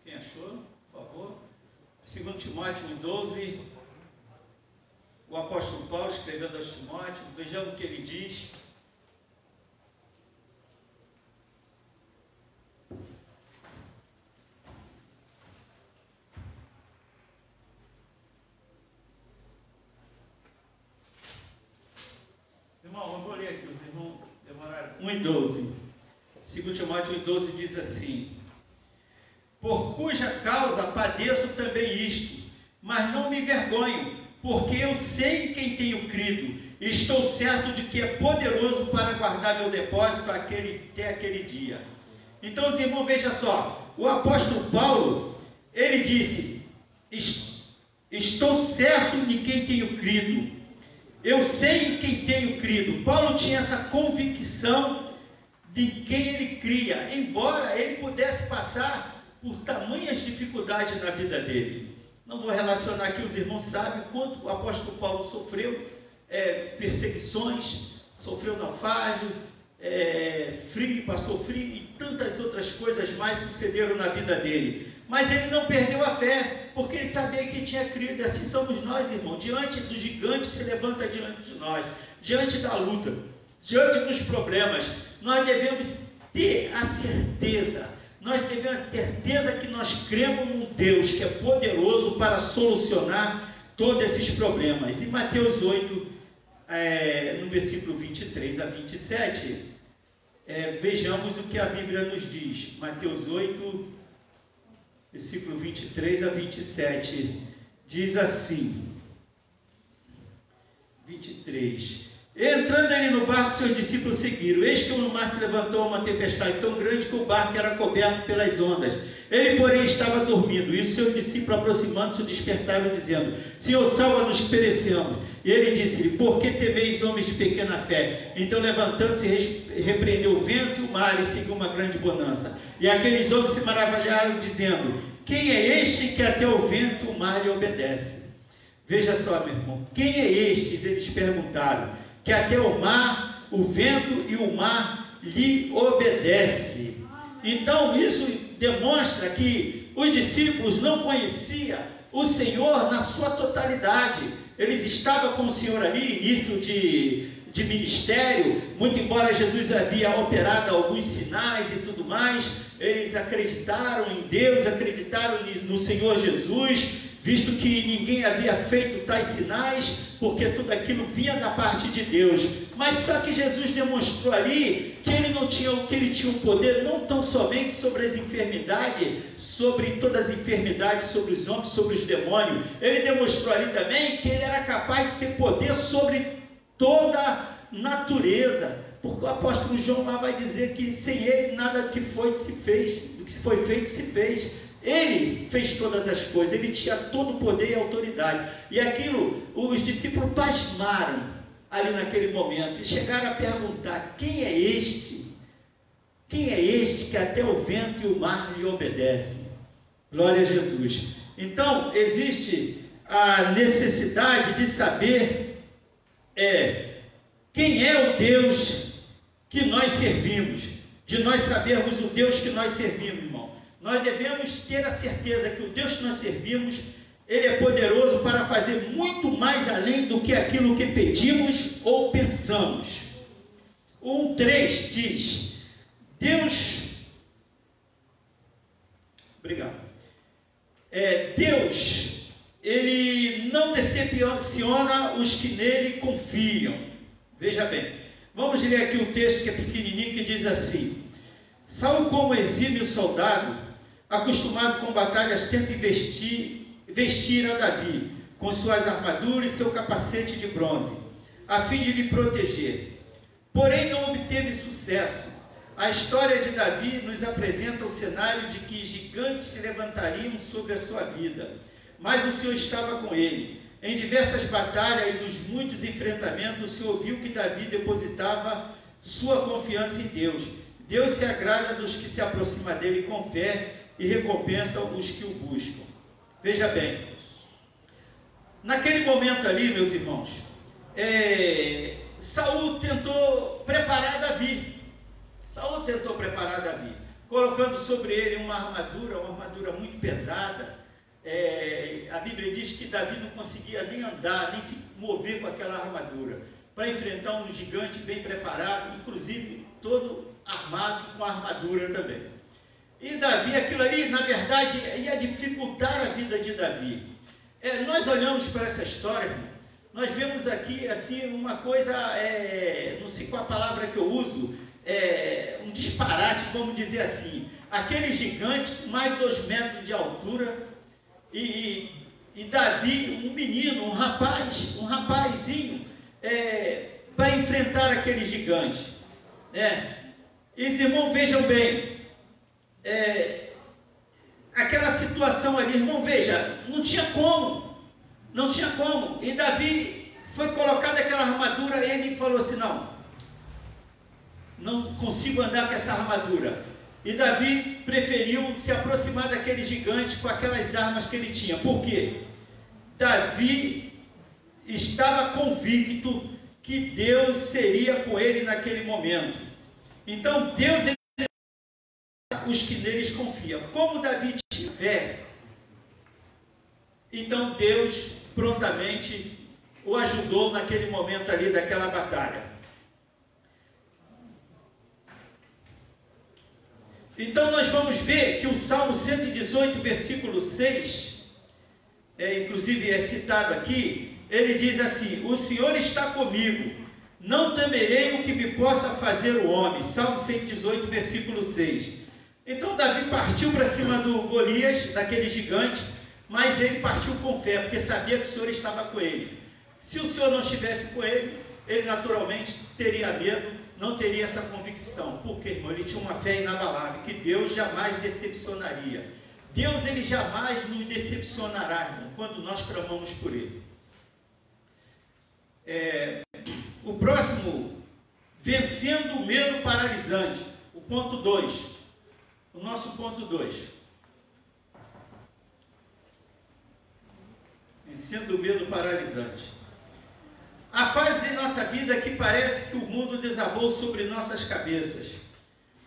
Quem achou? Por favor. 2 Timóteo 1, 12. O apóstolo Paulo escrevendo aos Timóteo. Vejamos o que ele diz. Irmão, eu vou ler aqui, os irmãos demoraram. 1 e 12. 2 Timóteo 1 e 12 diz assim: por cuja causa padeço também isto, mas não me envergonho, porque eu sei em quem tenho crido, e estou certo de que é poderoso para guardar meu depósito até aquele dia. Então, os irmãos, veja só, o apóstolo Paulo, ele disse: estou certo de quem tenho crido, eu sei em quem tenho crido. Paulo tinha essa convicção de quem ele cria, embora ele pudesse passar por tamanhas dificuldades na vida dele. Não vou relacionar aqui, os irmãos sabem quanto o apóstolo Paulo sofreu perseguições, sofreu naufrágio, frio, passou frio e tantas outras coisas mais sucederam na vida dele. Mas ele não perdeu a fé, porque ele sabia que tinha crido. E assim somos nós, irmão, diante do gigante que se levanta diante de nós, diante da luta, diante dos problemas, nós devemos ter a certeza, que nós cremos num Deus que é poderoso para solucionar todos esses problemas. Em Mateus 8, no versículo 23 a 27, vejamos o que a Bíblia nos diz. Mateus 8, versículo 23 a 27, diz assim, 23: entrando ele no barco, seus discípulos seguiram. Eis que no mar se levantou uma tempestade tão grande que o barco era coberto pelas ondas. Ele, porém, estava dormindo, e os seus discípulos, aproximando-se, o despertaram, dizendo: Senhor, salva-nos que perecemos. E ele disse-lhe: por que temeis, homens de pequena fé? Então, levantando-se, repreendeu o vento e o mar, e seguiu uma grande bonança. E aqueles homens se maravilharam, dizendo: quem é este que até o vento e o mar lhe obedece? Veja só, meu irmão, quem é estes? Eles perguntaram, que até o mar, o vento e o mar lhe obedece. Então, isso demonstra que os discípulos não conheciam o Senhor na sua totalidade. Eles estavam com o Senhor ali, início de ministério, muito embora Jesus havia operado alguns sinais e tudo mais, eles acreditaram em Deus, acreditaram no Senhor Jesus, visto que ninguém havia feito tais sinais, porque tudo aquilo vinha da parte de Deus. Mas só que Jesus demonstrou ali que ele tinha um poder não tão somente sobre as enfermidades, sobre todas as enfermidades, sobre os homens, sobre os demônios. Ele demonstrou ali também que ele era capaz de ter poder sobre toda a natureza. Porque o apóstolo João lá vai dizer que sem ele nada do que foi feito se fez. Ele fez todas as coisas, ele tinha todo o poder e autoridade. E aquilo, os discípulos pasmaram ali naquele momento e chegaram a perguntar: quem é este? Quem é este que até o vento e o mar lhe obedecem? Glória a Jesus. Então, existe a necessidade de saber quem é o Deus que nós servimos, de nós sabermos o Deus que nós servimos, irmão. Nós devemos ter a certeza que o Deus que nós servimos, Ele é poderoso para fazer muito mais além do que aquilo que pedimos ou pensamos. O 1:3 diz: Deus, Ele não decepciona os que nele confiam. Veja bem, vamos ler aqui um texto que é pequenininho, que diz assim: Saul, como exímio soldado, acostumado com batalhas, tenta vestir a Davi com suas armaduras e seu capacete de bronze, a fim de lhe proteger. Porém, não obteve sucesso. A história de Davi nos apresenta o cenário de que gigantes se levantariam sobre a sua vida, mas o Senhor estava com ele. Em diversas batalhas e nos muitos enfrentamentos, se ouviu que Davi depositava sua confiança em Deus. Deus se agrada dos que se aproximam dele com fé e recompensa os que o buscam. Veja bem, naquele momento ali, meus irmãos, Saul tentou preparar Davi. Colocando sobre ele uma armadura muito pesada. A Bíblia diz que Davi não conseguia nem andar, nem se mover com aquela armadura, para enfrentar um gigante bem preparado, inclusive todo armado com a armadura também. E Davi, aquilo ali, na verdade, ia dificultar a vida de Davi. Nós olhamos para essa história, nós vemos aqui, assim, uma coisa, não sei qual a palavra que eu uso, um disparate, vamos dizer assim. Aquele gigante, mais de 2 metros de altura, e Davi, um menino, um rapazinho, para enfrentar aquele gigante. E os irmãos, vejam bem, aquela situação ali, irmão, veja, não tinha como. E Davi foi colocado aquela armadura, ele falou assim, não consigo andar com essa armadura. E Davi preferiu se aproximar daquele gigante com aquelas armas que ele tinha. Por quê? Davi estava convicto que Deus seria com ele naquele momento. Então Deus os que neles confiam. Como Davi tinha fé, então Deus prontamente o ajudou naquele momento ali daquela batalha. Então nós vamos ver que o Salmo 118, versículo 6, inclusive é citado aqui, ele diz assim: o Senhor está comigo, não temerei o que me possa fazer o homem. Salmo 118, versículo 6. Então Davi partiu para cima do Golias, daquele gigante, mas ele partiu com fé, porque sabia que o Senhor estava com ele. Se o Senhor não estivesse com ele, ele naturalmente teria medo, não teria essa convicção. Por quê, irmão? Ele tinha uma fé inabalável, que Deus jamais decepcionaria. Deus, ele jamais nos decepcionará, irmão, quando nós clamamos por ele. O próximo, vencendo o medo paralisante, o ponto 2, o nosso ponto 2. Vencendo o medo paralisante. A fase de nossa vida que parece que o mundo desabou sobre nossas cabeças.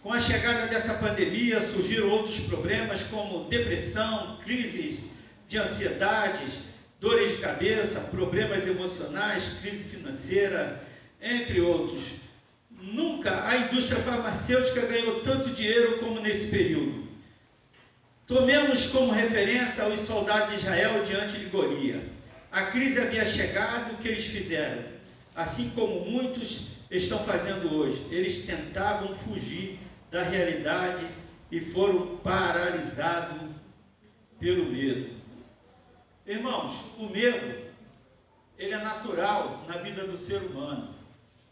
Com a chegada dessa pandemia, surgiram outros problemas como depressão, crises de ansiedades, dores de cabeça, problemas emocionais, crise financeira, entre outros. Nunca a indústria farmacêutica ganhou tanto dinheiro como nesse período. Tomemos como referência os soldados de Israel diante de Golias. A crise havia chegado, o que eles fizeram? Assim como muitos estão fazendo hoje. Eles tentavam fugir da realidade e foram paralisados pelo medo. Irmãos, o medo, ele é natural na vida do ser humano,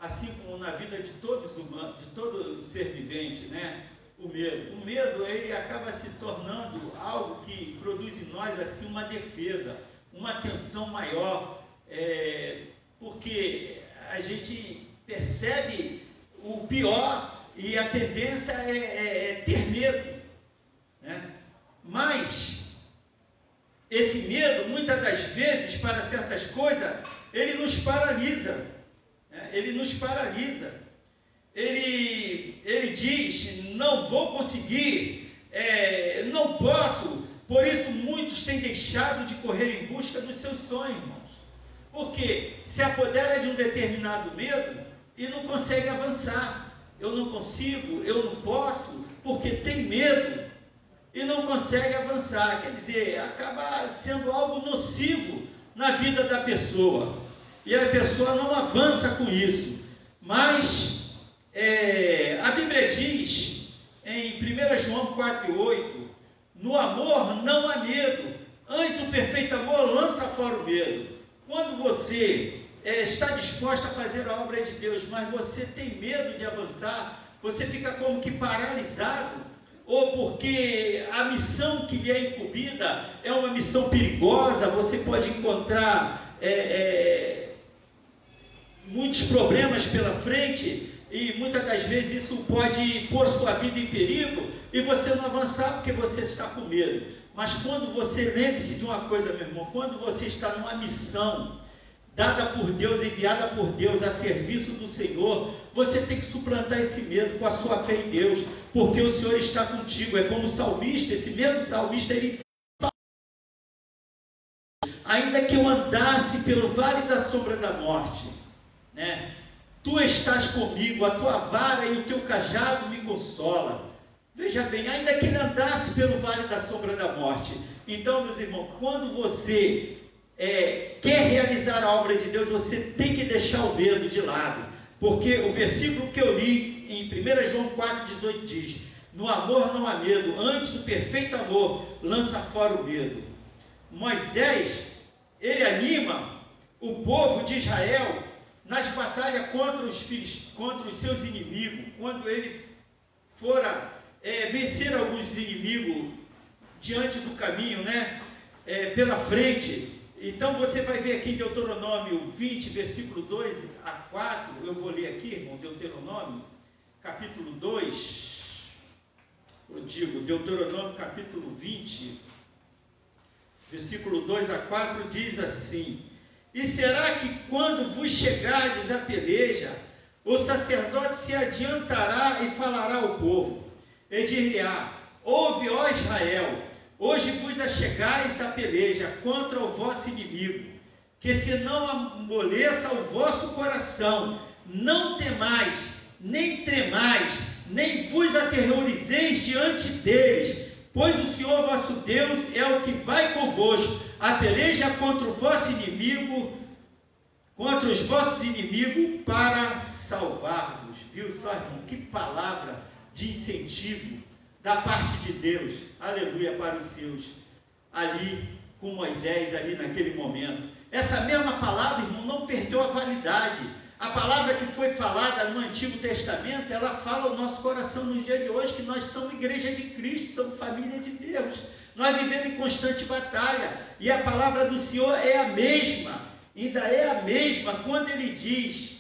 assim como na vida de todos os humanos, de todo ser vivente, né? O medo, ele acaba se tornando algo que produz em nós assim uma defesa, uma tensão maior, porque a gente percebe o pior e a tendência é ter medo, né? Mas esse medo, muitas das vezes, para certas coisas, ele nos paralisa, né? Ele diz, não vou conseguir, não posso. Por isso muitos têm deixado de correr em busca dos seus sonhos, irmãos. Porque se apodera de um determinado medo e não consegue avançar. Eu não consigo, eu não posso, porque tem medo e não consegue avançar. Quer dizer, acaba sendo algo nocivo na vida da pessoa. E a pessoa não avança com isso. Mas a Bíblia diz em 1 João 4,8: no amor não há medo, antes o perfeito amor lança fora o medo. Quando você está disposto a fazer a obra de Deus, mas você tem medo de avançar, você fica como que paralisado, ou porque a missão que lhe é incumbida é uma missão perigosa, você pode encontrar muitos problemas pela frente, e muitas das vezes isso pode pôr sua vida em perigo, e você não avançar porque você está com medo. Mas quando você, lembre-se de uma coisa, meu irmão, quando você está numa missão dada por Deus, enviada por Deus a serviço do Senhor, você tem que suplantar esse medo com a sua fé em Deus, porque o Senhor está contigo. É como o salmista, esse mesmo salmista, ele fala: ainda que eu andasse pelo vale da sombra da morte, né? Tu estás comigo, a tua vara e o teu cajado me consola. Veja bem, ainda que ele andasse pelo vale da sombra da morte. Então, meus irmãos, quando você quer realizar a obra de Deus, você tem que deixar o medo de lado, porque o versículo que eu li em 1 João 4,18 diz: no amor não há medo, antes o perfeito amor lança fora o medo. Moisés, ele anima o povo de Israel nas batalhas contra os seus inimigos, quando ele fora vencer alguns inimigos diante do caminho, né? Pela frente. Então você vai ver aqui em Deuteronômio 20, versículo 2 a 4, eu vou ler aqui, irmão, Deuteronômio, capítulo 2, Deuteronômio capítulo 20, versículo 2 a 4, diz assim: e será que quando vos chegardes à peleja, o sacerdote se adiantará e falará ao povo, e dir-lhe-á: ouve, ó Israel, hoje vos achegais à peleja contra o vosso inimigo, que se não amoleça o vosso coração, não temais, nem tremais, nem vos aterrorizeis diante deles, pois o Senhor vosso Deus é o que vai convosco, a peleja contra o vosso inimigo, contra os vossos inimigos, para salvar-vos. Viu só, irmão? Que palavra de incentivo da parte de Deus, aleluia, para os seus, ali com Moisés, ali naquele momento. Essa mesma palavra, irmão, não perdeu a validade. A palavra que foi falada no Antigo Testamento, ela fala ao nosso coração nos dias de hoje, que nós somos igreja de Cristo, somos família de Deus. Nós vivemos em constante batalha, e a palavra do Senhor é a mesma, ainda é a mesma, quando ele diz,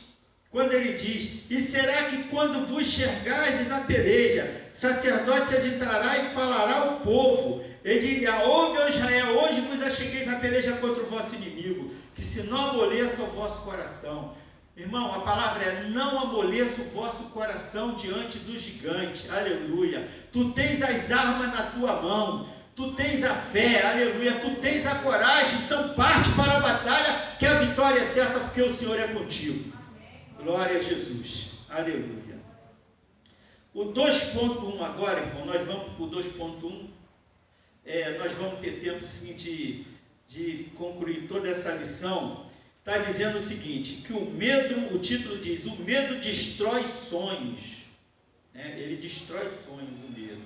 e será que quando vos chegardes na peleja, sacerdote se adiantará e falará ao povo, e dirá: ouve, ó Israel, hoje vos achegueis na peleja contra o vosso inimigo, que se não amoleça o vosso coração. Irmão, a palavra é: não amoleça o vosso coração diante do gigante, aleluia. Tu tens as armas na tua mão, tu tens a fé, aleluia, tu tens a coragem, então parte para a batalha, que a vitória é certa, porque o Senhor é contigo. Glória a Jesus, aleluia. O 2.1 agora, irmão, nós vamos para o 2.1, nós vamos ter tempo sim de concluir toda essa lição. Está dizendo o seguinte, que o medo, o título diz: o medo destrói sonhos, né? Ele destrói sonhos, o medo.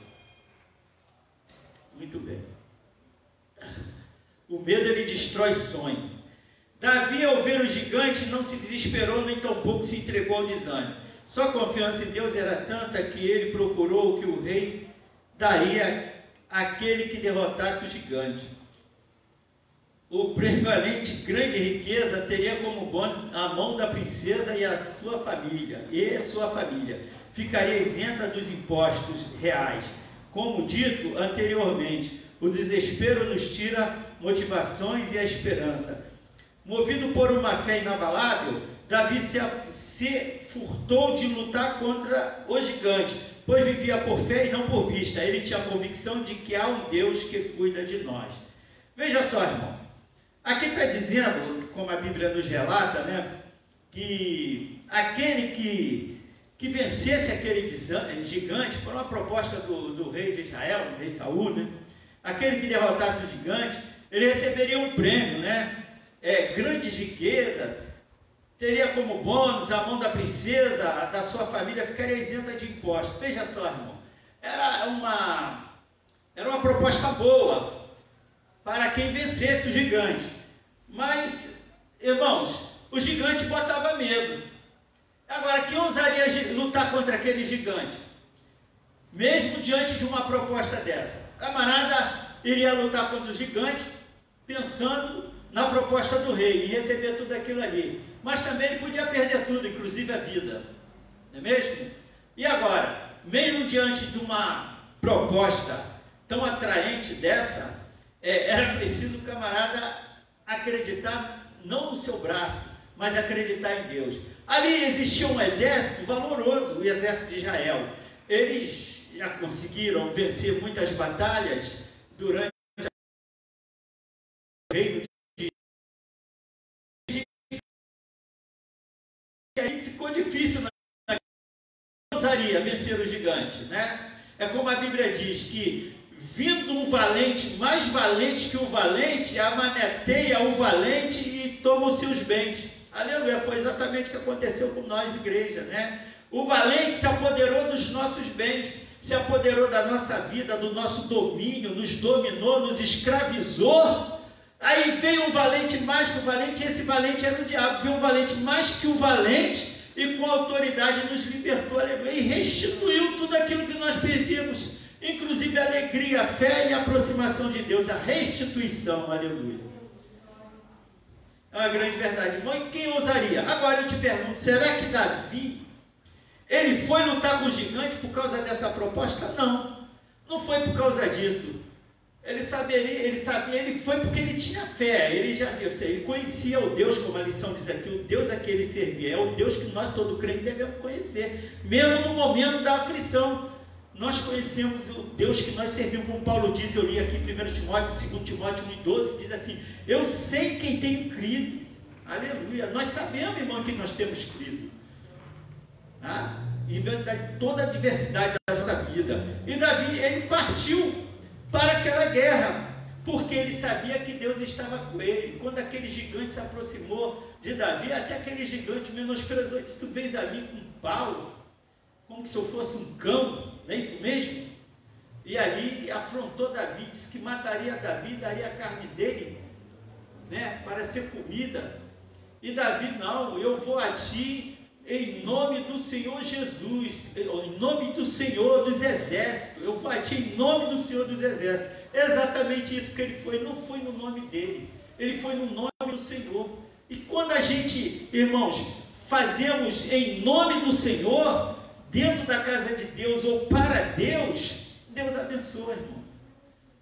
Muito bem. O medo, ele destrói sonhos. Davi, ao ver o gigante, não se desesperou, nem tampouco se entregou ao desânimo. Sua confiança em Deus era tanta que ele procurou o que o rei daria àquele que derrotasse o gigante. O prêmio, além de grande riqueza, teria como bônus a mão da princesa e a sua família. Ficaria isenta dos impostos reais. Como dito anteriormente, o desespero nos tira motivações e a esperança. Movido por uma fé inabalável, Davi se furtou de lutar contra o gigante, pois vivia por fé e não por vista. Ele tinha a convicção de que há um Deus que cuida de nós. Veja só, irmão. Aqui está dizendo, como a Bíblia nos relata, né, que aquele que vencesse aquele gigante, por uma proposta do rei de Israel, do rei Saul, né, aquele que derrotasse o gigante, ele receberia um prêmio, né, grande riqueza, teria como bônus a mão da princesa, da sua família, ficaria isenta de impostos. Veja só, irmão, era uma proposta boa para quem vencesse o gigante. Mas, irmãos, o gigante botava medo. Agora, quem ousaria lutar contra aquele gigante? Mesmo diante de uma proposta dessa, o camarada iria lutar contra o gigante, pensando na proposta do rei, em receber tudo aquilo ali. Mas também ele podia perder tudo, inclusive a vida. Não é mesmo? E agora, mesmo diante de uma proposta tão atraente dessa, era preciso o camarada acreditar não no seu braço, mas acreditar em Deus. Ali existia um exército valoroso, o exército de Israel. Eles já conseguiram vencer muitas batalhas durante o reino de... E aí ficou difícil, não ousaria vencer o gigante, né? É como a Bíblia diz, que vindo um valente, mais valente que o valente, amaneteia o valente e toma os seus bens. Aleluia, foi exatamente o que aconteceu com nós, igreja, né? O valente se apoderou dos nossos bens, se apoderou da nossa vida, do nosso domínio, nos dominou, nos escravizou. Aí veio um valente mais que o valente, e esse valente era o diabo. Veio um valente mais que o valente, e com autoridade nos libertou, aleluia, e restituiu tudo aquilo que nós perdemos, inclusive a alegria, a fé e a aproximação de Deus, a restituição, aleluia. É uma grande verdade, irmão. E quem ousaria? Agora eu te pergunto, será que Davi, ele foi lutar com o gigante por causa dessa proposta? Não, não foi por causa disso. Ele sabia, ele foi porque ele tinha fé, ele já viu, ele conhecia o Deus, como a lição diz aqui, o Deus a que ele servia, é o Deus que nós, todo crente, devemos conhecer, mesmo no momento da aflição. Nós conhecemos o Deus que nós servimos, como Paulo diz, eu li aqui em 1 Timóteo, 2 Timóteo 1,12, diz assim, eu sei quem tenho crido, aleluia, nós sabemos, irmão, que nós temos crido, tá? Em toda a diversidade da nossa vida. E Davi, ele partiu para aquela guerra, porque ele sabia que Deus estava com ele. Quando aquele gigante se aproximou de Davi, até aquele gigante menosprezou, disse, tu vens a mim com um pau, como se eu fosse um cão, não é isso mesmo? E ali afrontou Davi, disse que mataria Davi, daria a carne dele, né, para ser comida. E Davi, não, eu vou a ti em nome do Senhor Jesus, em nome do Senhor dos exércitos, eu vou a ti em nome do Senhor dos exércitos. É exatamente isso que ele foi, não foi no nome dele, ele foi no nome do Senhor. E quando a gente, irmãos, fazemos em nome do Senhor, dentro da casa de Deus ou para Deus, Deus abençoa, irmão.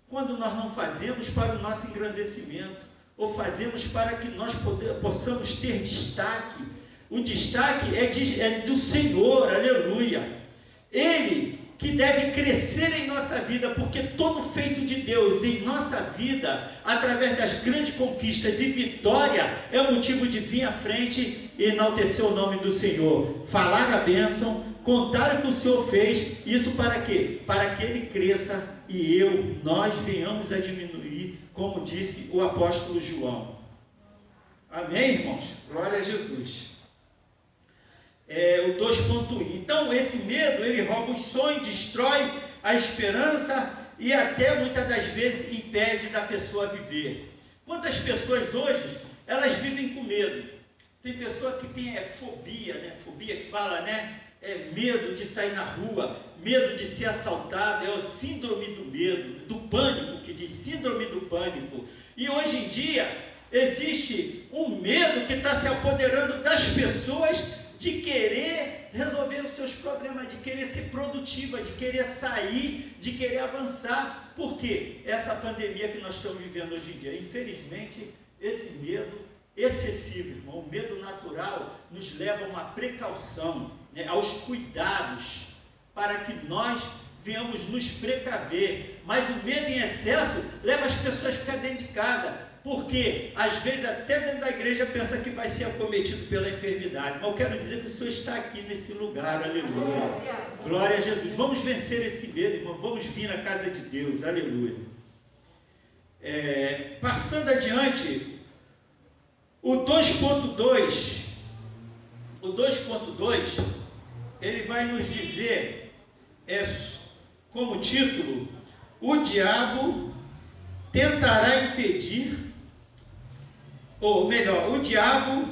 Quando nós não fazemos para o nosso engrandecimento, ou fazemos para que nós possamos ter destaque, o destaque é do Senhor, aleluia. Ele que deve crescer em nossa vida, porque todo feito de Deus em nossa vida, através das grandes conquistas e vitória, é motivo de vir à frente e enaltecer o nome do Senhor, falar a bênção, contar o que o Senhor fez, isso para quê? Para que Ele cresça e nós venhamos a diminuir, como disse o apóstolo João. Amém, irmãos? Glória a Jesus. O 2.1. Então, esse medo, ele rouba os sonhos, destrói a esperança e até, muitas das vezes, impede da pessoa viver. Quantas pessoas hoje, elas vivem com medo? Tem pessoa que tem fobia, né? Fobia que fala, né? Medo de sair na rua, medo de ser assaltado, é o síndrome do medo, do pânico, que diz síndrome do pânico. E hoje em dia, existe um medo que está se apoderando das pessoas de querer resolver os seus problemas, de querer ser produtiva, de querer sair, de querer avançar. Por quê? Essa pandemia que nós estamos vivendo hoje em dia. Infelizmente, esse medo excessivo, irmão, o medo natural nos leva a uma precaução, né, aos cuidados, para que nós venhamos nos precaver. Mas o medo em excesso leva as pessoas a ficar dentro de casa, porque às vezes até dentro da igreja pensa que vai ser acometido pela enfermidade. Mas eu quero dizer que o Senhor está aqui nesse lugar, aleluia. Glória a Jesus. Vamos vencer esse medo, irmão. Vamos vir na casa de Deus, aleluia. Passando adiante, o 2.2, ele vai nos dizer, como título, o diabo tentará impedir, ou melhor, o diabo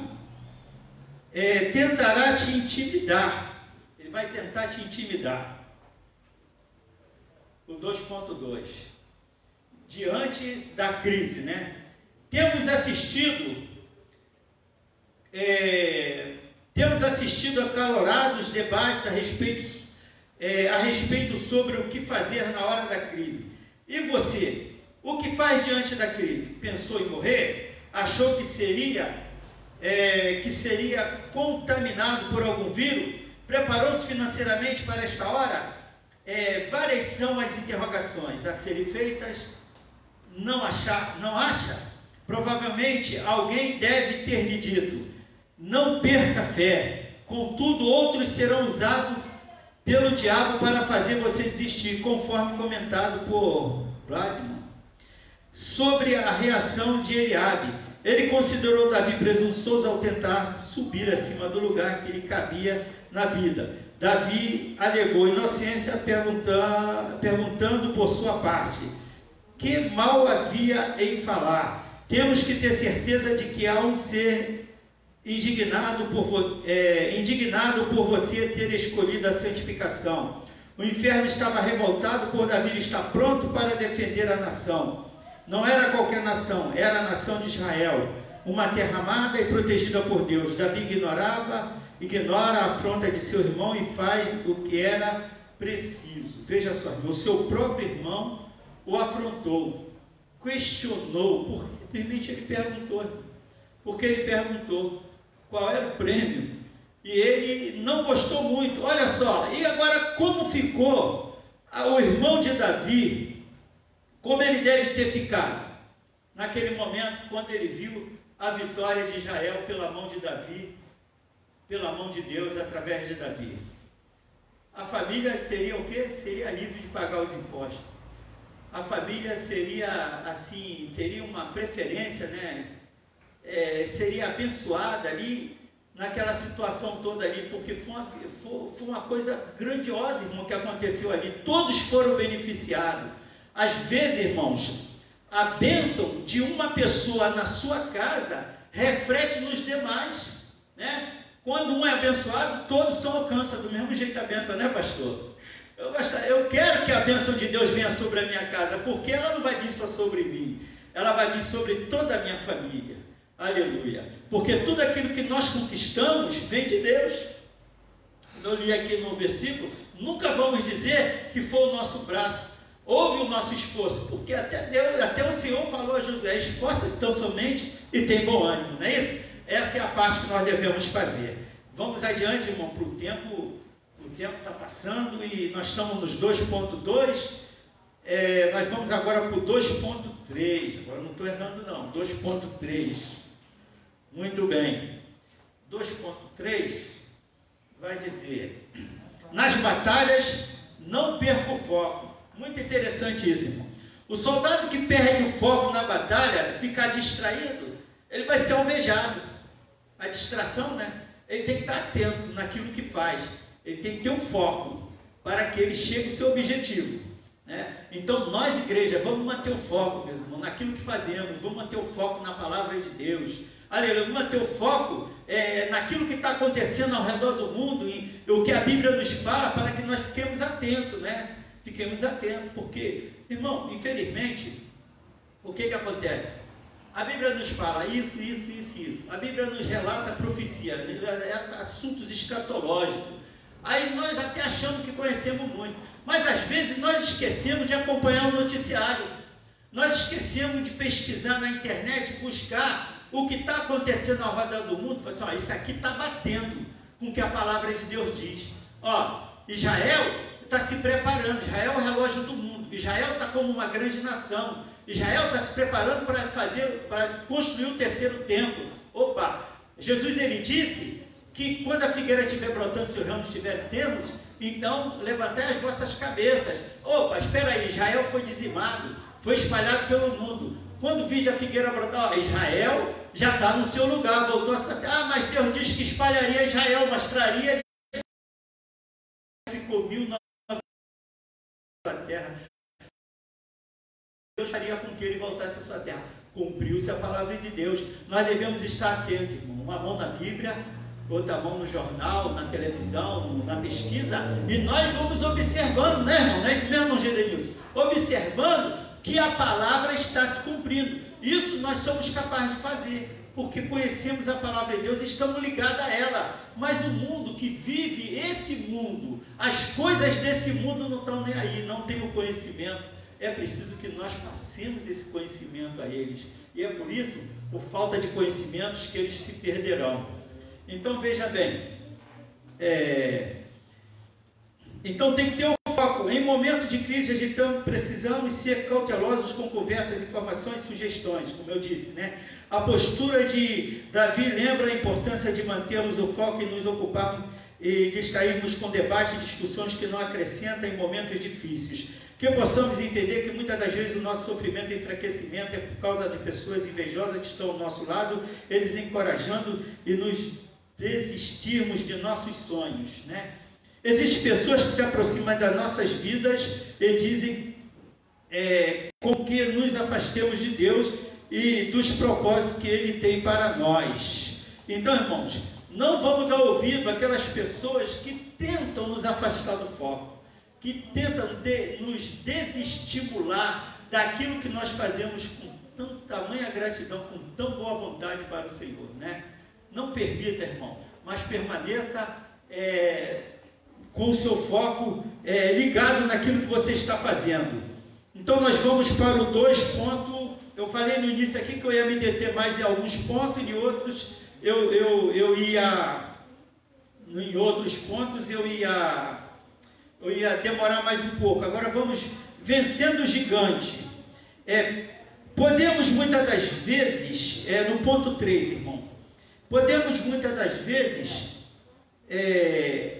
tentará te intimidar. Ele vai tentar te intimidar. O 2.2. Diante da crise, né? temos assistido acalorados debates a respeito sobre o que fazer na hora da crise. E você, o que faz diante da crise? Pensou em morrer? Achou que seria contaminado por algum vírus? Preparou-se financeiramente para esta hora? Várias são as interrogações a serem feitas. Não acha? Provavelmente alguém deve ter lhe dito: não perca a fé, contudo outros serão usados pelo diabo para fazer você desistir, conforme comentado por Bradman sobre a reação de Eliabe. Ele considerou Davi presunçoso ao tentar subir acima do lugar que lhe cabia na vida. Davi alegou inocência, perguntando por sua parte: que mal havia em falar? Temos que ter certeza de que há um ser indignado por você ter escolhido a santificação. O inferno estava revoltado por Davi estar pronto para defender a nação. Não era qualquer nação, era a nação de Israel, uma terra amada e protegida por Deus. Davi ignora a afronta de seu irmão e faz o que era preciso. Veja só, o seu próprio irmão o afrontou, questionou, simplesmente ele perguntou. Porque ele perguntou qual era o prêmio. E ele não gostou muito. Olha só, e agora como ficou o irmão de Davi? Como ele deve ter ficado naquele momento, quando ele viu a vitória de Israel pela mão de Davi, pela mão de Deus, através de Davi? A família seria o quê? Seria livre de pagar os impostos. A família seria, assim, teria uma preferência, né? Seria abençoada ali, naquela situação toda ali, porque foi uma coisa grandiosa, irmão, que aconteceu ali. Todos foram beneficiados. Às vezes, irmãos, a bênção de uma pessoa na sua casa reflete nos demais, né? Quando um é abençoado, todos são alcançados do mesmo jeito a bênção, né, pastor? Eu quero que a bênção de Deus venha sobre a minha casa, porque ela não vai vir só sobre mim, ela vai vir sobre toda a minha família. Aleluia. Porque tudo aquilo que nós conquistamos vem de Deus. Eu li aqui no versículo, nunca vamos dizer que foi o nosso braço, houve o nosso esforço, porque até o Senhor falou a José: esforça então somente e tem bom ânimo, não é isso? Essa é a parte que nós devemos fazer. Vamos adiante, irmão, para o tempo está passando e nós estamos nos 2.2, nós vamos agora para o 2.3, agora não estou errando não, 2.3, muito bem, 2.3 vai dizer: nas batalhas não perca o foco. Muito interessante isso, irmão. O soldado que perde o foco na batalha, ficar distraído, ele vai ser alvejado. A distração, né? Ele tem que estar atento naquilo que faz. Ele tem que ter um foco para que ele chegue ao seu objetivo, né? Então, nós, igreja, vamos manter o foco, meus irmãos, naquilo que fazemos. Vamos manter o foco na palavra de Deus. Aleluia. Vamos manter o foco naquilo que está acontecendo ao redor do mundo, e o que a Bíblia nos fala, para que nós fiquemos atentos, né? Fiquemos atentos, porque, irmão, infelizmente, o que acontece? A Bíblia nos fala isso. A Bíblia nos relata a profecia, assuntos escatológicos. Aí nós até achamos que conhecemos muito, mas às vezes nós esquecemos de acompanhar o noticiário. Nós esquecemos de pesquisar na internet, buscar o que está acontecendo ao redor do mundo. Falar assim: isso aqui está batendo com o que a palavra de Deus diz. Israel está se preparando. Israel é o relógio do mundo. Israel está como uma grande nação. Israel está se preparando para construir o terceiro templo. Jesus, ele disse que quando a figueira estiver brotando, se os ramos estiverem termos, então levantai as vossas cabeças. Espera aí, Israel foi dizimado, foi espalhado pelo mundo. Quando vide a figueira brotar, Israel já está no seu lugar, voltou a saber. Mas Deus diz que espalharia Israel, mas traria. Ficou 1900 na terra. Deus faria com que ele voltasse à sua terra. Cumpriu-se a palavra de Deus. Nós devemos estar atentos, irmão. Uma mão na Bíblia, outra mão no jornal, na televisão, na pesquisa, e nós vamos observando, né, irmão? Não é isso mesmo, Gedenilson? Observando que a palavra está se cumprindo. Isso nós somos capazes de fazer, porque conhecemos a palavra de Deus e estamos ligados a ela. Mas o mundo que vive esse mundo, as coisas desse mundo não estão nem aí, não tem o conhecimento. É preciso que nós passemos esse conhecimento a eles. E é por isso, por falta de conhecimentos, que eles se perderão. Então veja bem, então tem que ter o foco. Em momentos de crise, precisamos ser cautelosos com conversas, informações e sugestões, como eu disse, né? A postura de Davi lembra a importância de mantermos o foco e nos ocuparmos e distrairmos com debates e discussões que não acrescentam em momentos difíceis. Que possamos entender que muitas das vezes o nosso sofrimento e enfraquecimento é por causa de pessoas invejosas que estão ao nosso lado, eles encorajando e nos desistirmos de nossos sonhos, né? Existem pessoas que se aproximam das nossas vidas e dizem com que nos afastemos de Deus e dos propósitos que Ele tem para nós. Então, irmãos, não vamos dar ouvido àquelas pessoas que tentam nos afastar do foco, que tentam nos desestimular daquilo que nós fazemos com tamanha gratidão, com tão boa vontade para o Senhor, né? Não permita, irmão, mas permaneça com o seu foco ligado naquilo que você está fazendo. Então nós vamos para o 2 pontos. Eu falei no início aqui que eu ia me deter mais em alguns pontos, e em outros eu ia em outros pontos eu ia demorar mais um pouco. Agora vamos vencendo o gigante. Podemos muitas das vezes, no ponto 3, irmão, podemos muitas das vezes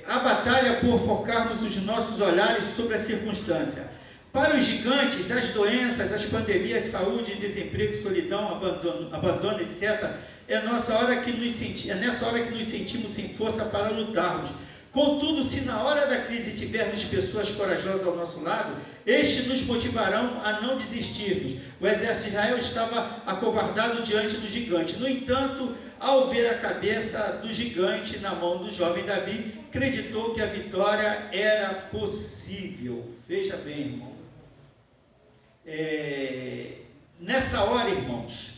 a batalha por focarmos os nossos olhares sobre a circunstância. Para os gigantes, as doenças, as pandemias, saúde, desemprego, solidão, abandono, etc., é nessa hora que nos sentimos sem força para lutarmos. Contudo, se na hora da crise tivermos pessoas corajosas ao nosso lado, estes nos motivarão a não desistirmos. O exército de Israel estava acovardado diante do gigante. No entanto, ao ver a cabeça do gigante na mão do jovem Davi, acreditou que a vitória era possível. Veja bem, irmão. Nessa hora, irmãos,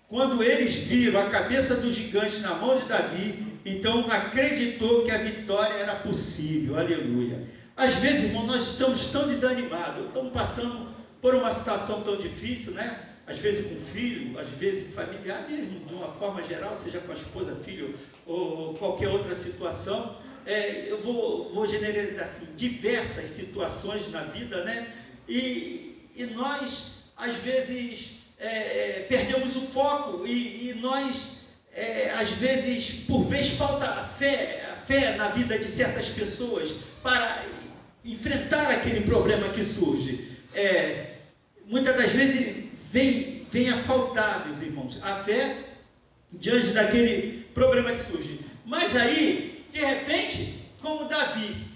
quando eles viram a cabeça do gigante na mão de Davi, então acreditou que a vitória era possível. Aleluia. Às vezes, irmão, nós estamos tão desanimados, estamos passando por uma situação tão difícil, né? Às vezes com filho, às vezes familiar, mesmo, de uma forma geral, seja com a esposa, filho ou qualquer outra situação. Eu vou generalizar assim, diversas situações na vida, né? E nós, às vezes, perdemos o foco e nós, às vezes, por vezes, falta a fé na vida de certas pessoas para enfrentar aquele problema que surge. Muitas das vezes vem a faltar, meus irmãos, a fé diante daquele problema que surge. Mas aí, de repente, como Davi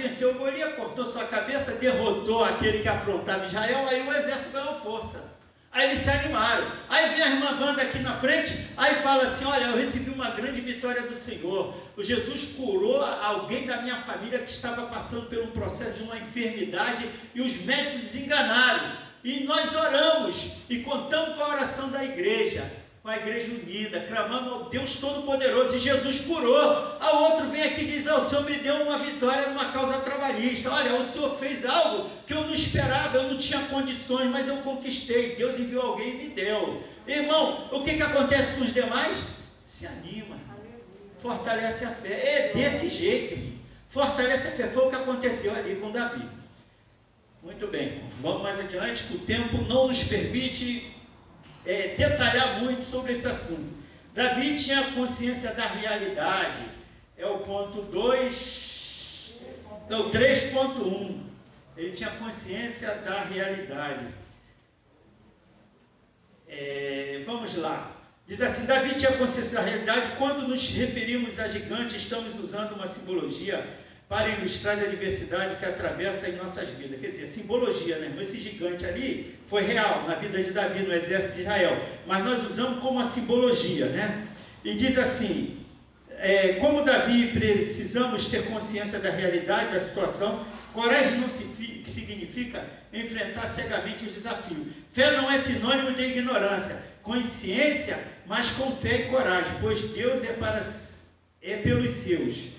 venceu Golias, cortou sua cabeça, derrotou aquele que afrontava Israel, aí o exército ganhou força. Aí eles se animaram. Aí vem a irmã Wanda aqui na frente, aí fala assim: olha, eu recebi uma grande vitória do Senhor. O Jesus curou alguém da minha família que estava passando por um processo de uma enfermidade e os médicos desenganaram. E nós oramos e contamos com a oração da igreja, com a igreja unida, clamamos ao Deus Todo-Poderoso, e Jesus curou. A outro vem aqui e diz: o Senhor me deu uma vitória numa causa trabalhista. Olha, o Senhor fez algo que eu não esperava, eu não tinha condições, mas eu conquistei. Deus enviou alguém e me deu. Irmão, o que acontece com os demais? Se anima, fortalece a fé. É desse jeito, irmão. Fortalece a fé. Foi o que aconteceu ali com Davi. Muito bem, vamos mais adiante, que o tempo não nos permite detalhar muito sobre esse assunto. Davi tinha consciência da realidade. É o ponto 2, não, 3.1. Ele tinha consciência da realidade. Vamos lá. Diz assim: Davi tinha consciência da realidade. Quando nos referimos a gigante, estamos usando uma simbologia para ilustrar a adversidade que atravessa em nossas vidas. Quer dizer, simbologia, né? Esse gigante ali foi real na vida de Davi, no exército de Israel, mas nós usamos como uma simbologia, né? E diz assim: como Davi, precisamos ter consciência da realidade da situação Coragem não significa enfrentar cegamente os desafios. Fé não é sinônimo de ignorância, consciência, mas com fé e coragem, pois Deus é pelos seus.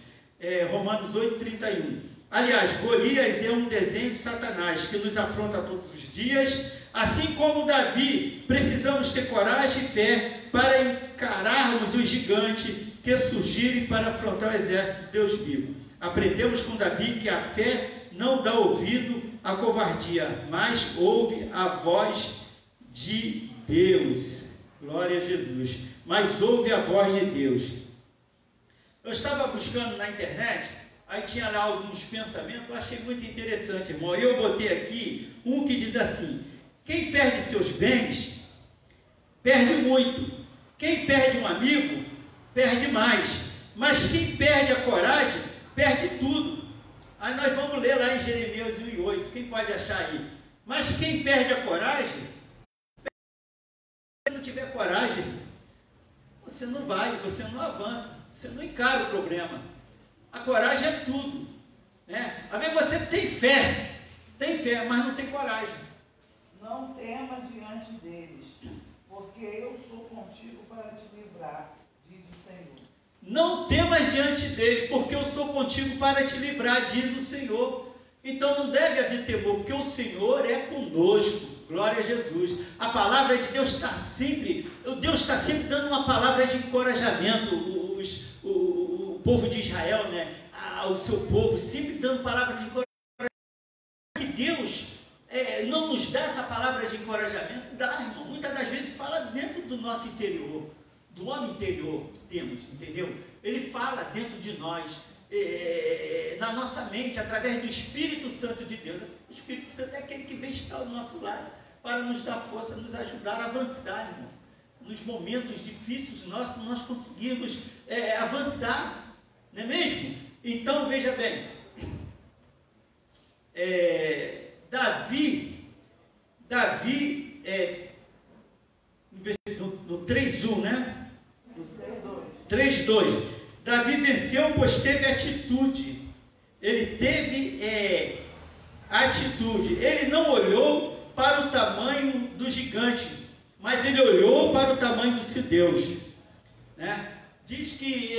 Romanos 8:31. Aliás, Golias é um desenho de Satanás que nos afronta todos os dias. Assim como Davi, precisamos ter coragem e fé para encararmos os gigantes que surgirem para afrontar o exército de Deus vivo. Aprendemos com Davi que a fé não dá ouvido à covardia, mas ouve a voz de Deus. Glória a Jesus. Mas ouve a voz de Deus. Eu estava buscando na internet, aí tinha lá alguns pensamentos, eu achei muito interessante, irmão. Eu botei aqui um que diz assim: quem perde seus bens, perde muito. Quem perde um amigo, perde mais. Mas quem perde a coragem, perde tudo. Aí nós vamos ler lá em Jeremias 1:8. Quem pode achar aí? Mas quem perde a coragem, se não tiver coragem, você não vai, você não avança, você não encara o problema. A coragem é tudo, né? A ver, você tem fé, mas não tem coragem. Não tema diante deles, porque eu sou contigo para te livrar, diz o Senhor. Não temas diante dele, porque eu sou contigo para te livrar, diz o Senhor. Então não deve haver temor, porque o Senhor é conosco. Glória a Jesus. A palavra de Deus está sempre, Deus está sempre dando uma palavra de encorajamento. O povo de Israel, né? O seu povo, sempre dando palavra de encorajamento. Que Deus não nos dá essa palavra de encorajamento, dá, irmão. Muitas das vezes fala dentro do nosso interior, do homem interior que temos, entendeu? Ele fala dentro de nós, na nossa mente, através do Espírito Santo de Deus. O Espírito Santo é aquele que vem estar ao nosso lado para nos dar força, nos ajudar a avançar, irmão. Nos momentos difíceis nossos, nós conseguimos avançar, não é mesmo? Então, veja bem, Davi, no 3:1, né? 3:2. Davi venceu, pois teve atitude. Ele teve atitude. Ele não olhou para o tamanho do gigante, mas ele olhou para o tamanho do seu Deus, né? Diz que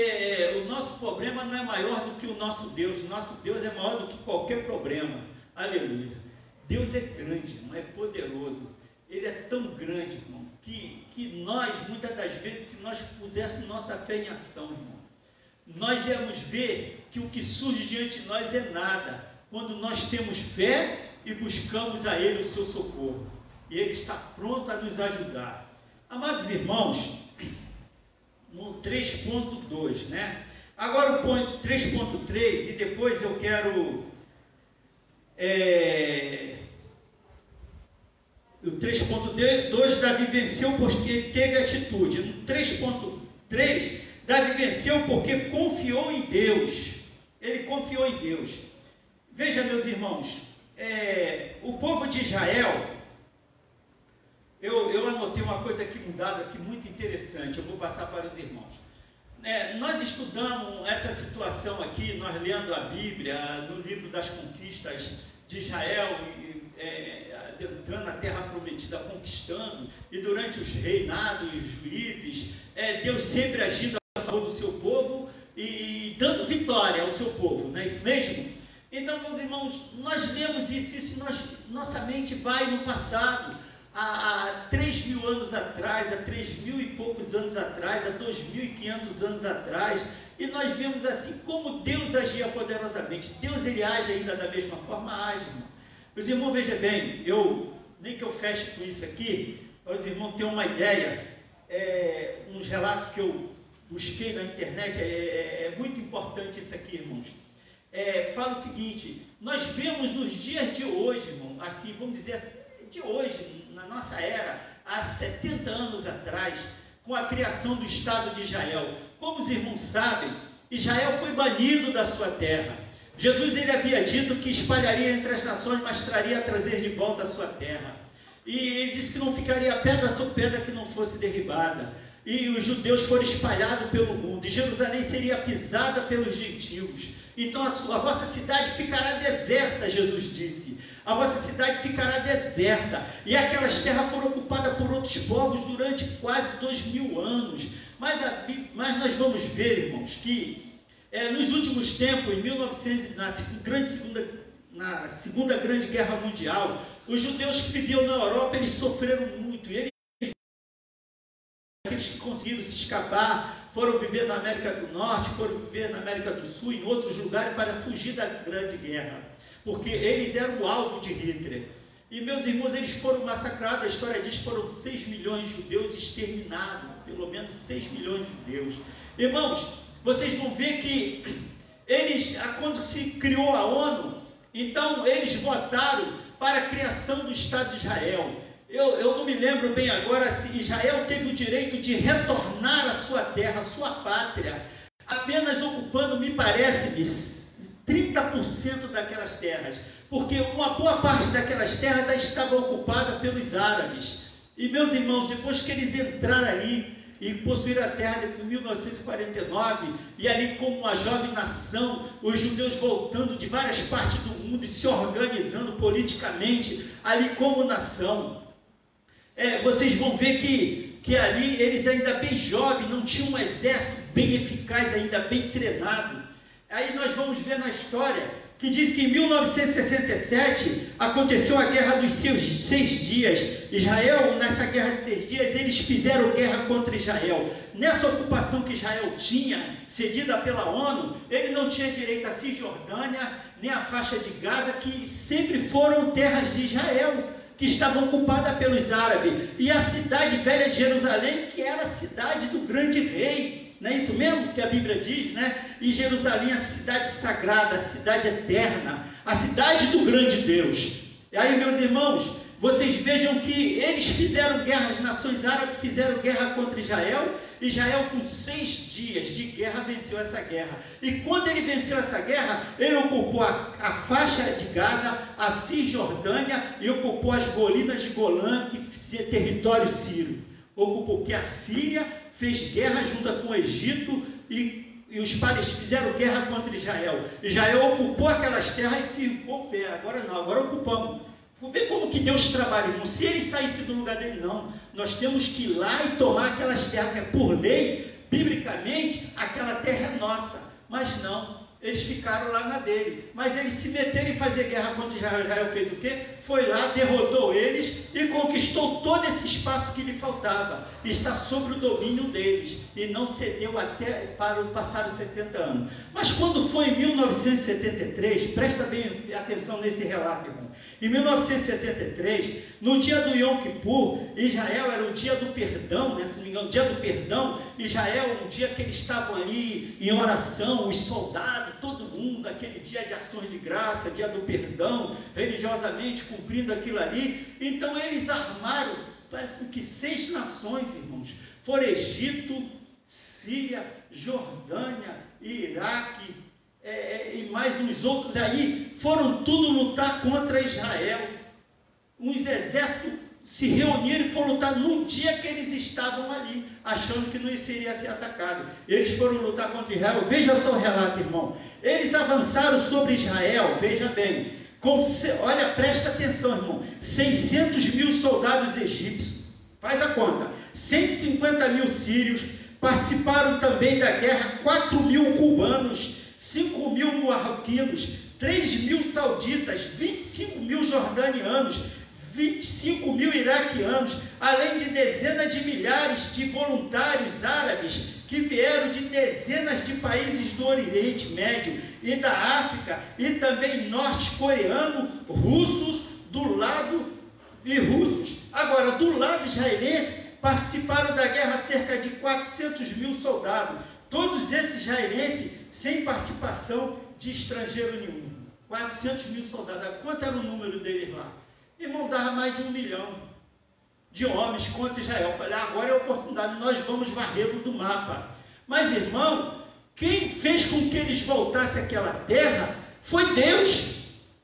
o nosso problema não é maior do que o nosso Deus. O nosso Deus é maior do que qualquer problema. Aleluia. Deus é grande, não é poderoso. Ele é tão grande, irmão, que nós, muitas das vezes, se nós puséssemos nossa fé em ação, irmão, nós íamos ver que o que surge diante de nós é nada, quando nós temos fé e buscamos a Ele o seu socorro. E Ele está pronto a nos ajudar. Amados irmãos, no 3.2, né? Agora o ponto 3.3, e depois eu quero... o 3.2, Davi venceu porque teve atitude. No 3.3, Davi venceu porque confiou em Deus. Ele confiou em Deus. Veja, meus irmãos, o povo de Israel, eu anotei uma coisa aqui mudada, aqui muito interessante, eu vou passar para os irmãos. Nós estudamos essa situação aqui, nós lendo a Bíblia, no livro das conquistas de Israel, entrando na terra prometida, conquistando, e durante os reinados, os juízes, Deus sempre agindo a favor do seu povo e dando vitória ao seu povo, não é isso mesmo? Então, meus irmãos, nós lemos isso nossa mente vai no passado, há 3.000 anos atrás, há 3.000 e poucos anos atrás, há 2.500 anos atrás, e nós vemos assim como Deus agia poderosamente. Deus, ele age ainda da mesma forma, age, irmão. Os irmãos, vejam bem, nem que eu feche com isso aqui, para os irmãos terem uma ideia, uns relatos que eu busquei na internet, é muito importante isso aqui, irmãos. Fala o seguinte: nós vemos nos dias de hoje, irmão, assim, vamos dizer assim, de hoje, na nossa era, há 70 anos atrás, com a criação do Estado de Israel. Como os irmãos sabem, Israel foi banido da sua terra. Jesus, ele havia dito que espalharia entre as nações, mas trazer de volta a sua terra. E ele disse que não ficaria pedra sobre pedra que não fosse derribada. e os judeus foram espalhados pelo mundo, e Jerusalém seria pisada pelos gentios. Então a vossa cidade ficará deserta, Jesus disse. A vossa cidade ficará deserta, e aquelas terras foram ocupadas por outros povos durante quase 2000 anos. Mas nós vamos ver, irmãos, que nos últimos tempos, na Segunda Grande Guerra Mundial, os judeus que viviam na Europa, eles sofreram muito, e aqueles que conseguiram se escapar foram viver na América do Norte, foram viver na América do Sul, em outros lugares, para fugir da Grande Guerra, porque eles eram o alvo de Hitler. E meus irmãos, eles foram massacrados, a história diz que foram 6 milhões de judeus exterminados, pelo menos 6 milhões de judeus. Irmãos, vocês vão ver que eles, quando se criou a ONU, então eles votaram para a criação do Estado de Israel. Eu não me lembro bem agora se Israel teve o direito de retornar à sua terra, à sua pátria, apenas ocupando, me parece, 30% daquelas terras, porque uma boa parte daquelas terras já estava ocupada pelos árabes. E meus irmãos, depois que eles entraram ali e possuíram a terra em 1949, e ali como uma jovem nação, os judeus voltando de várias partes do mundo e se organizando politicamente ali como nação. Vocês vão ver que ali eles ainda bem jovens, não tinham um exército bem eficaz, ainda bem treinado. Aí nós vamos ver na história que diz que em 1967 aconteceu a Guerra dos 6 Dias. Israel, nessa Guerra de 6 Dias, eles fizeram guerra contra Israel. Nessa ocupação que Israel tinha, cedida pela ONU, ele não tinha direito à Cisjordânia, nem à faixa de Gaza, que sempre foram terras de Israel, que estavam ocupadas pelos árabes. E a cidade velha de Jerusalém, que era a cidade do grande rei. Não é isso mesmo que a Bíblia diz, né? E Jerusalém, a cidade sagrada, a cidade eterna, a cidade do grande Deus. E aí, meus irmãos, vocês vejam que eles fizeram guerra, as nações árabes fizeram guerra contra Israel. Israel, com 6 dias de guerra, venceu essa guerra. E quando ele venceu essa guerra, ele ocupou a faixa de Gaza, a Cisjordânia, e ocupou as colinas de Golã, que é território sírio. Ocupou que a Síria fez guerra junto com o Egito, e os palestinos fizeram guerra contra Israel. Israel ocupou aquelas terras e ficou pé. Agora não, agora ocupamos. Vou ver como que Deus trabalha, irmão. Se ele saísse do lugar dele, não. Nós temos que ir lá e tomar aquelas terras, que por lei, biblicamente, aquela terra é nossa. Mas não, eles ficaram lá na dele. Mas eles se meteram em fazer guerra contra Israel. Israel fez o quê? Foi lá, derrotou eles e conquistou todo esse espaço que lhe faltava. Está sob o domínio deles. E não cedeu até para os passados 70 anos. Mas quando foi em 1973, presta bem atenção nesse relato, irmão. Em 1973, no dia do Yom Kippur, Israel era o dia do perdão, né? Se não me engano, o dia do perdão. Israel, um dia que eles estavam ali em oração, os soldados, todo mundo, aquele dia de ações de graça, dia do perdão, religiosamente cumprindo aquilo ali. Então eles armaram, parece que 6 nações, irmãos, foram Egito, Síria, Jordânia, Iraque, e mais uns outros aí, foram tudo lutar contra Israel. Uns exércitos se reuniram e foram lutar no dia que eles estavam ali, achando que não seria ser atacado. Eles foram lutar contra Israel. Veja só o relato, irmão. Eles avançaram sobre Israel, veja bem, olha, presta atenção, irmão, 600 mil soldados egípcios, faz a conta, 150 mil sírios, participaram também da guerra 4 mil cubanos, 5 mil marroquinos, 3 mil sauditas, 25 mil jordanianos, 25 mil iraquianos, além de dezenas de milhares de voluntários árabes que vieram de dezenas de países do Oriente Médio e da África, e também norte-coreanos, russos, Agora, do lado israelense, participaram da guerra cerca de 400 mil soldados, todos esses israelenses sem participação de estrangeiro nenhum. 400 mil soldados. Quanto era o número deles lá? Irmão, dava mais de 1 milhão de homens contra Israel. Falei, agora é a oportunidade, nós vamos varrê-lo do mapa. Mas, irmão, quem fez com que eles voltassem àquela terra foi Deus.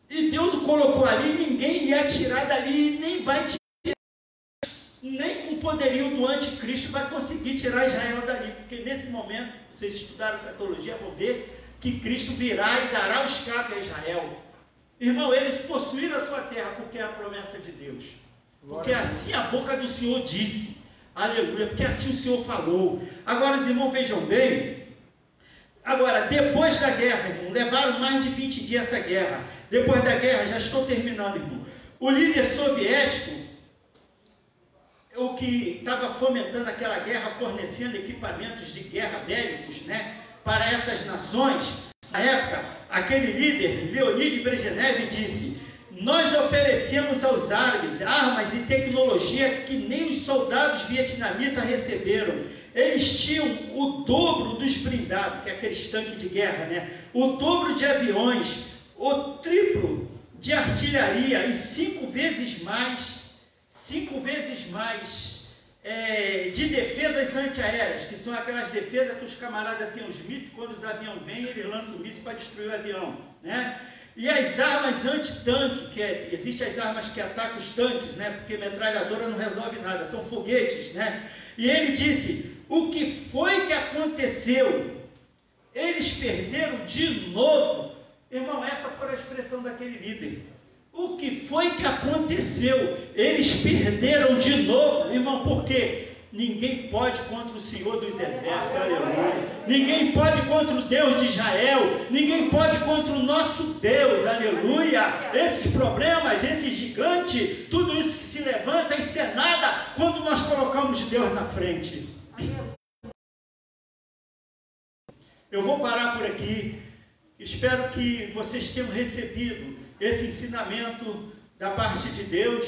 E Deus o colocou ali, ninguém ia tirar dali, nem vai tirar, nem com poderio do anticristo vai conseguir tirar Israel dali, porque nesse momento, vocês estudaram catologia, vão ver que Cristo virá e dará o escape a Israel. Irmão, eles possuíram a sua terra porque é a promessa de Deus. Porque assim a boca do Senhor disse. Aleluia, porque assim o Senhor falou. Agora, os irmãos, vejam bem. Agora, depois da guerra, irmão, levaram mais de 20 dias essa guerra. Depois da guerra, já estou terminando, irmão. O líder soviético, o que estava fomentando aquela guerra, fornecendo equipamentos de guerra bélicos, né, para essas nações, na época, aquele líder, Leonid Brezhnev, disse: nós oferecemos aos árabes armas e tecnologia que nem os soldados vietnamitas receberam. Eles tinham o dobro dos blindados, que é aqueles tanques de guerra, né? O dobro de aviões, o triplo de artilharia e 5 vezes mais de defesas antiaéreas, que são aquelas defesas que os camaradas têm os mísseis, quando os aviões vêm, eles lançam o míssil para destruir o avião, né? E as armas anti-tanque, existem as armas que atacam os tanques, né? Porque metralhadora não resolve nada, são foguetes, né? E ele disse: o que foi que aconteceu? Eles perderam de novo. Irmão, essa foi a expressão daquele líder. O que foi que aconteceu? Eles perderam de novo. Irmão, por quê? Ninguém pode contra o Senhor dos Exércitos, aleluia. Ninguém pode contra o Deus de Israel. Ninguém pode contra o nosso Deus, aleluia. Esses problemas, esse gigante, tudo isso que se levanta, isso é nada quando nós colocamos Deus na frente. Eu vou parar por aqui. Espero que vocês tenham recebido esse ensinamento da parte de Deus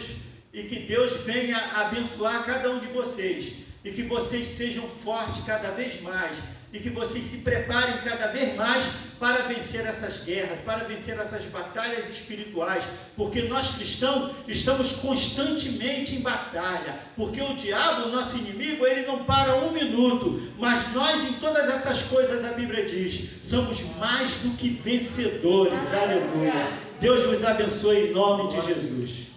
e que Deus venha abençoar cada um de vocês e que vocês sejam fortes cada vez mais e que vocês se preparem cada vez mais para vencer essas guerras, para vencer essas batalhas espirituais, porque nós cristãos estamos constantemente em batalha, porque o diabo, o nosso inimigo, ele não para um minuto, mas nós em todas essas coisas, a Bíblia diz, somos mais do que vencedores, aleluia. Deus vos abençoe em nome de Jesus.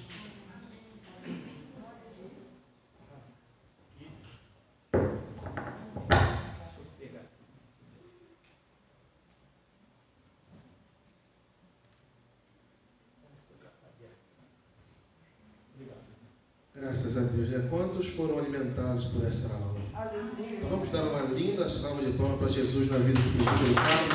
Graças a Deus, né? Quantos foram alimentados por essa aula? Então vamos dar uma linda salva de palmas para Jesus na vida do presbítero Carlos.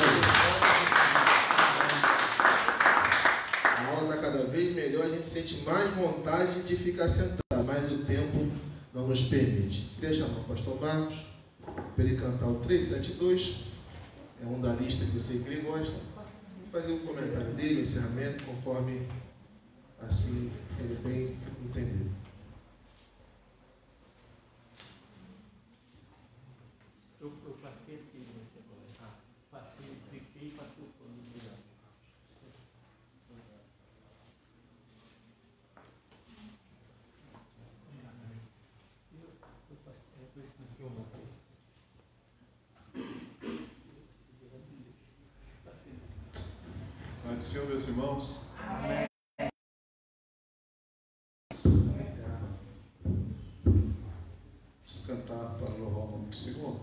A aula está cada vez melhor, a gente sente mais vontade de ficar sentado, mas o tempo não nos permite. Queria chamar o pastor Marcos para ele cantar o 372, é um da lista que você que gosta, e fazer um comentário dele, o encerramento, conforme assim ele bem entender. Eu passei aqui, você passei, cliquei e passei o plano. Obrigado. Eu passei, esse aqui eu passei. Pai do Senhor, meus irmãos. Amém. Vamos cantar para louvar o nome do Senhor.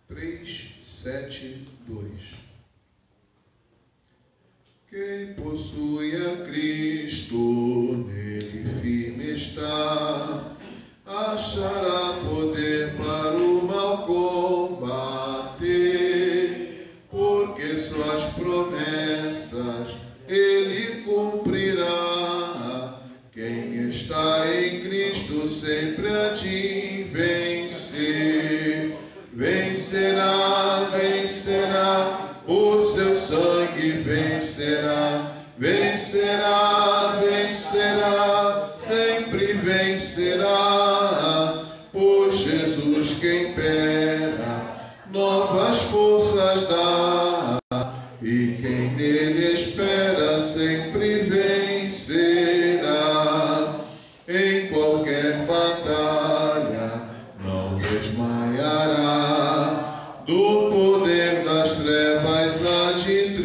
Três, 7, 2. Quem possui a Cristo, nele firme está, achará poder para o mal combater, porque suas promessas ele cumprirá. Quem está em Cristo sempre há de vencer. Vencerá, vencerá, o seu sangue vencerá. Vencerá, vencerá, sempre vencerá. Por Jesus quem impera, novas forças dá. E quem nele espera sempre vencerá. Em qualquer batalha não desmaiará. Do poder das trevas há de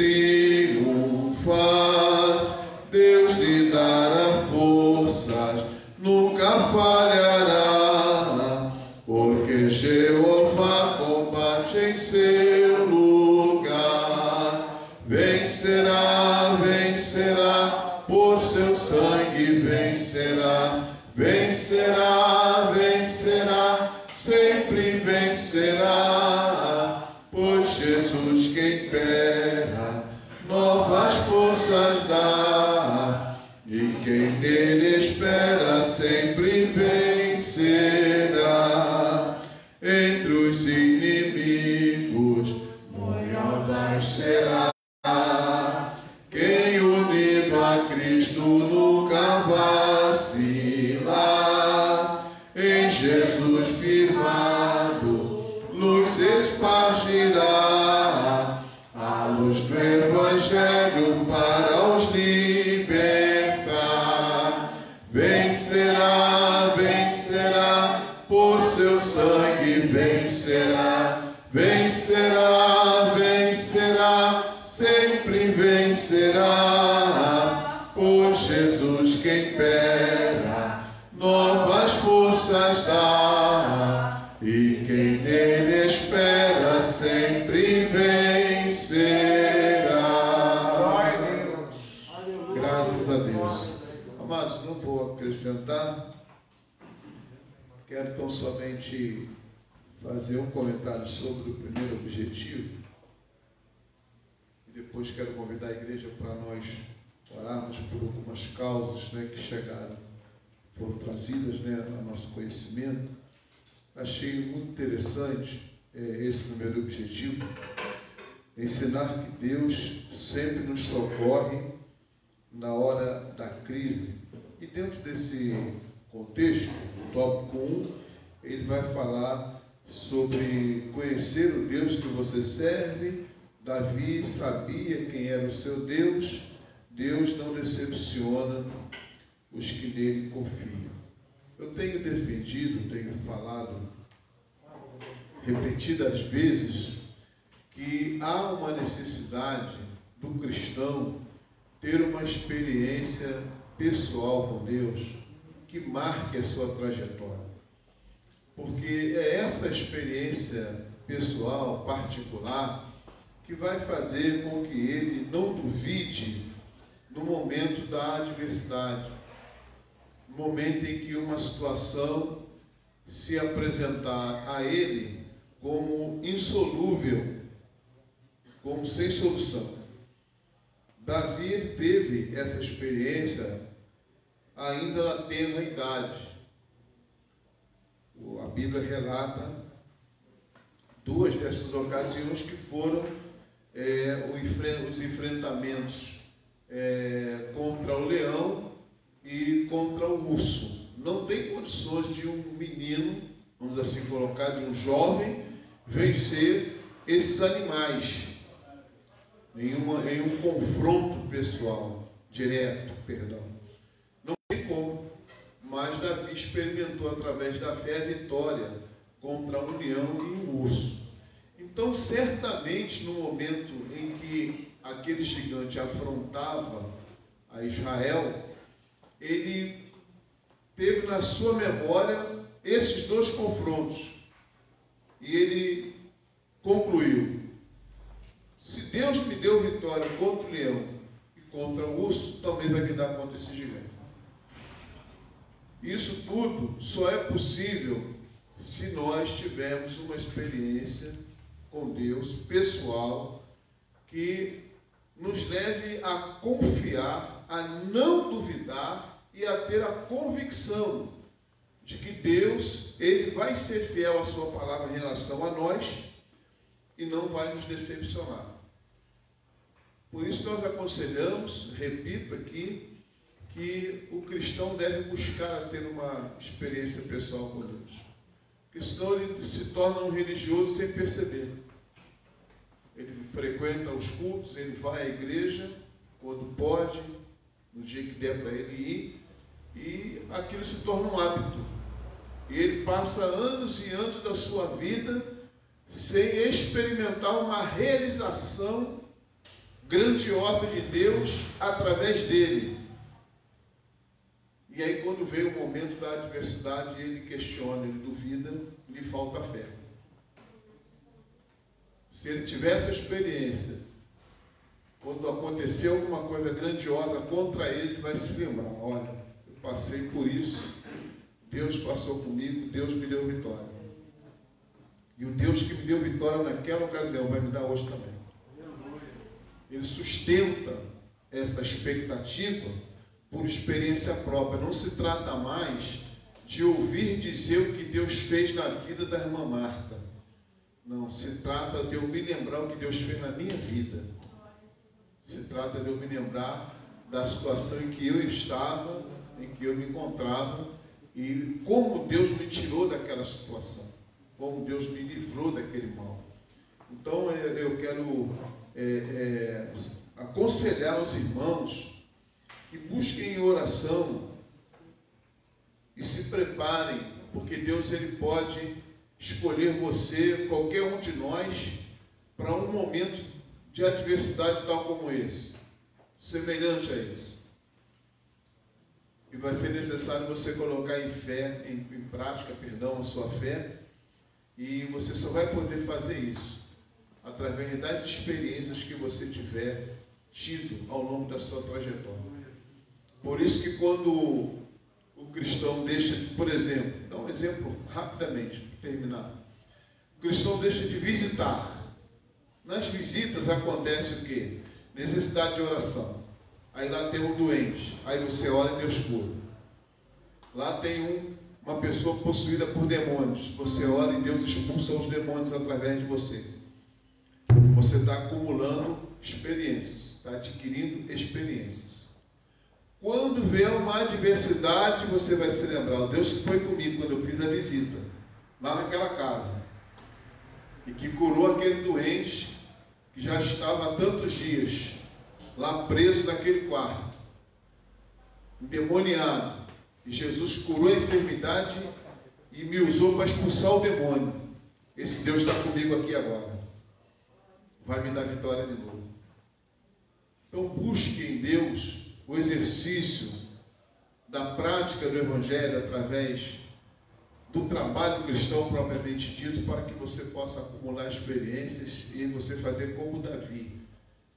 vencerá, vencerá, por seu sangue vencerá, vencerá, vencerá, sempre vencerá, pois Jesus quem impera, novas forças dá, e quem nele espera sempre vencerá. Entre os inimigos, muito mais será. Quem unido a Cristo nunca vacilar, em Jesus firmado, luz espargirá, a luz do Evangelho para os libertar. Vencerá, vencerá, por seu sangue vencerá, vencerá, vencerá, sempre vencerá, por Jesus quem impera, novas forças dá, e quem nele espera sempre vencerá. Graças a Deus. Amados, não vou acrescentar, quero tão somente fazer um comentário sobre o primeiro objetivo, e depois quero convidar a igreja para nós orarmos por algumas causas, né, que chegaram, foram trazidas, né, a nosso conhecimento. Achei muito interessante esse primeiro objetivo, ensinar que Deus sempre nos socorre na hora da crise. E dentro desse contexto, o tópico 1, ele vai falar sobre conhecer o Deus que você serve. Davi sabia quem era o seu Deus. Deus não decepciona os que nele confiam. Eu tenho defendido, tenho falado repetidas vezes que há uma necessidade do cristão ter uma experiência pessoal com Deus que marque a sua trajetória. Porque é essa experiência pessoal, particular, que vai fazer com que ele não duvide no momento da adversidade, no momento em que uma situação se apresentar a ele como insolúvel, como sem solução. Davi teve essa experiência ainda na tenra idade. A Bíblia relata duas dessas ocasiões que foram os enfrentamentos contra o leão e contra o urso. Não tem condições de um menino, vamos assim colocar, de um jovem, vencer esses animais em um confronto pessoal, direto, perdão. Não tem como, mas Davi experimentou através da fé a vitória contra um leão e um urso. Então, certamente, no momento em que aquele gigante afrontava a Israel, ele teve na sua memória esses dois confrontos. E ele concluiu: se Deus me deu vitória contra o leão e contra o urso, também vai me dar contra esse gigante. Isso tudo só é possível se nós tivermos uma experiência com Deus pessoal que nos leve a confiar, a não duvidar e a ter a convicção de que Deus, ele vai ser fiel à sua palavra em relação a nós e não vai nos decepcionar. Por isso nós aconselhamos, repito aqui, que o cristão deve buscar a ter uma experiência pessoal com Deus. Porque senão ele se torna um religioso sem perceber. Ele frequenta os cultos, ele vai à igreja quando pode, no dia que der para ele ir, e aquilo se torna um hábito. E ele passa anos e anos da sua vida sem experimentar uma realização grandiosa de Deus através dele. E aí, quando vem o momento da adversidade, ele questiona, ele duvida, lhe falta fé. Se ele tivesse a experiência quando acontecer alguma coisa grandiosa contra ele, ele vai se lembrar: olha, eu passei por isso, Deus passou comigo, Deus me deu vitória. E o Deus que me deu vitória naquela ocasião vai me dar hoje também. Ele sustenta essa expectativa por experiência própria. Não se trata mais de ouvir dizer o que Deus fez na vida da irmã Marta. Não, se trata de eu me lembrar o que Deus fez na minha vida. Se trata de eu me lembrar da situação em que eu estava, em que eu me encontrava, e como Deus me tirou daquela situação, como Deus me livrou daquele mal. Então eu quero aconselhar os irmãos que busquem em oração e se preparem, porque Deus ele pode escolher você, qualquer um de nós, para um momento de adversidade tal como esse, semelhante a esse. E vai ser necessário você colocar em prática a sua fé, e você só vai poder fazer isso através das experiências que você tiver tido ao longo da sua trajetória. Por isso que quando o cristão deixa de, por exemplo, dá um exemplo rapidamente, para terminar. O cristão deixa de visitar. Nas visitas acontece o quê? Necessidade de oração. Aí lá tem um doente, aí você ora e Deus cura. Lá tem uma pessoa possuída por demônios, você ora e Deus expulsa os demônios através de você. Você está acumulando experiências, está adquirindo experiências. Quando vier uma adversidade, você vai se lembrar: o Deus que foi comigo quando eu fiz a visita, lá naquela casa, e que curou aquele doente que já estava há tantos dias lá preso naquele quarto, endemoniado, e Jesus curou a enfermidade e me usou para expulsar o demônio. Esse Deus está comigo aqui agora, vai me dar vitória de novo. Então busque em Deus o exercício da prática do Evangelho através do trabalho cristão propriamente dito, para que você possa acumular experiências e você fazer como Davi.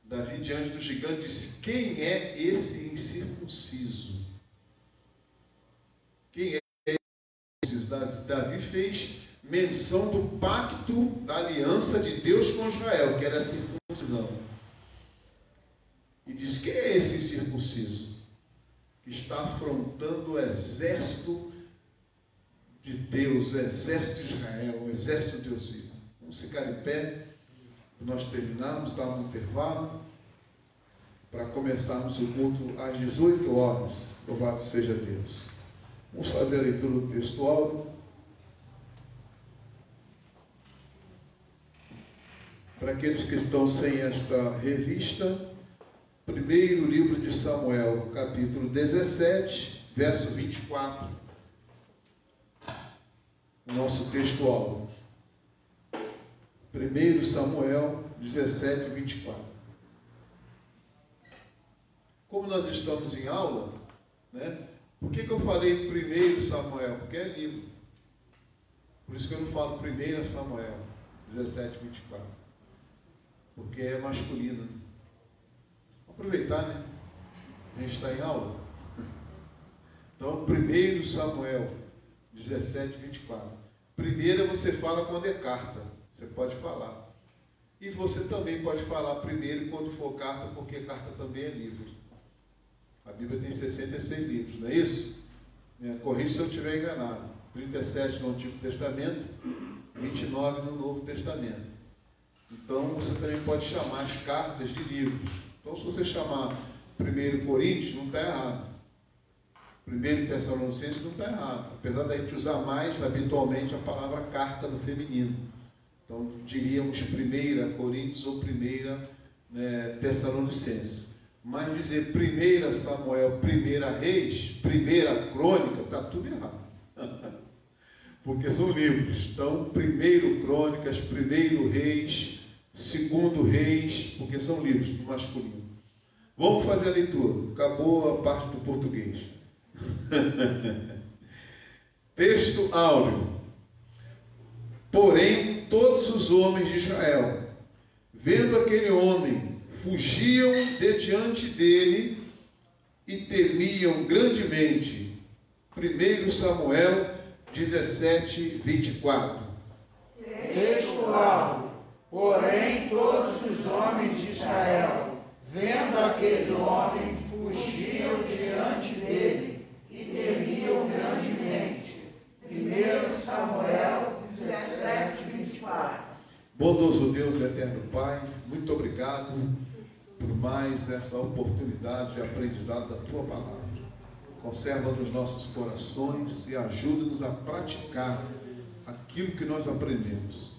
Davi, diante do gigante, disse: quem é esse incircunciso? Quem é esse incircunciso? Davi fez menção do pacto, da aliança de Deus com Israel, que era a circuncisão. E diz: quem é esse incircunciso que está afrontando o exército de Deus, o exército de Israel, o exército de Deus vivo? Vamos ficar em pé, nós terminamos, dar um intervalo, para começarmos o culto às 18 horas. Louvado seja Deus. Vamos fazer a leitura do texto áudio. Para aqueles que estão sem esta revista, primeiro livro de Samuel, capítulo 17, verso 24. O nosso texto áudio. 1 Samuel 17, 24. Como nós estamos em aula, né? Por que eu falei 1 Samuel? Porque é livro. Por isso que eu não falo 1 Samuel 17, 24. Porque é masculino. Vamos aproveitar, né? A gente está em aula. Então, 1 Samuel 17, 24. Primeira você fala quando é carta. Você pode falar. E você também pode falar primeiro quando for carta, porque carta também é livro. A Bíblia tem 66 livros, não é isso? Corrija se eu estiver enganado. 37 no Antigo Testamento, 29 no Novo Testamento. Então você também pode chamar as cartas de livros. Então, se você chamar 1 Coríntios, não está errado. 1 Tessalonicenses não está errado. Apesar da gente usar mais habitualmente a palavra carta no feminino. Então, diríamos 1 Coríntios ou 1 Tessalonicenses. Mas dizer 1 Samuel, 1 Reis, 1 Crônica, está tudo errado. Porque são livros. Então, 1 Crônicas, 1 Reis, 2 Reis, porque são livros no masculino. Vamos fazer a leitura. Acabou a parte do português. Texto áureo. Porém, todos os homens de Israel, vendo aquele homem fugiam de diante dele e temiam grandemente. 1 Samuel 17, 24. Textual. Porém, todos os homens de Israel, vendo aquele homem, fugiam diante dele e temiam grandemente. 1 Samuel 17, 24. Bondoso Deus, eterno Pai, muito obrigado por mais essa oportunidade de aprendizado da Tua Palavra. Conserva nos nossos corações e ajuda-nos a praticar aquilo que nós aprendemos.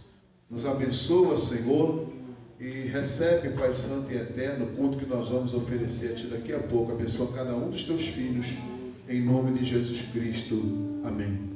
Nos abençoa, Senhor, e recebe, Pai Santo e Eterno, o culto que nós vamos oferecer a Ti daqui a pouco. Abençoa cada um dos Teus filhos, em nome de Jesus Cristo. Amém.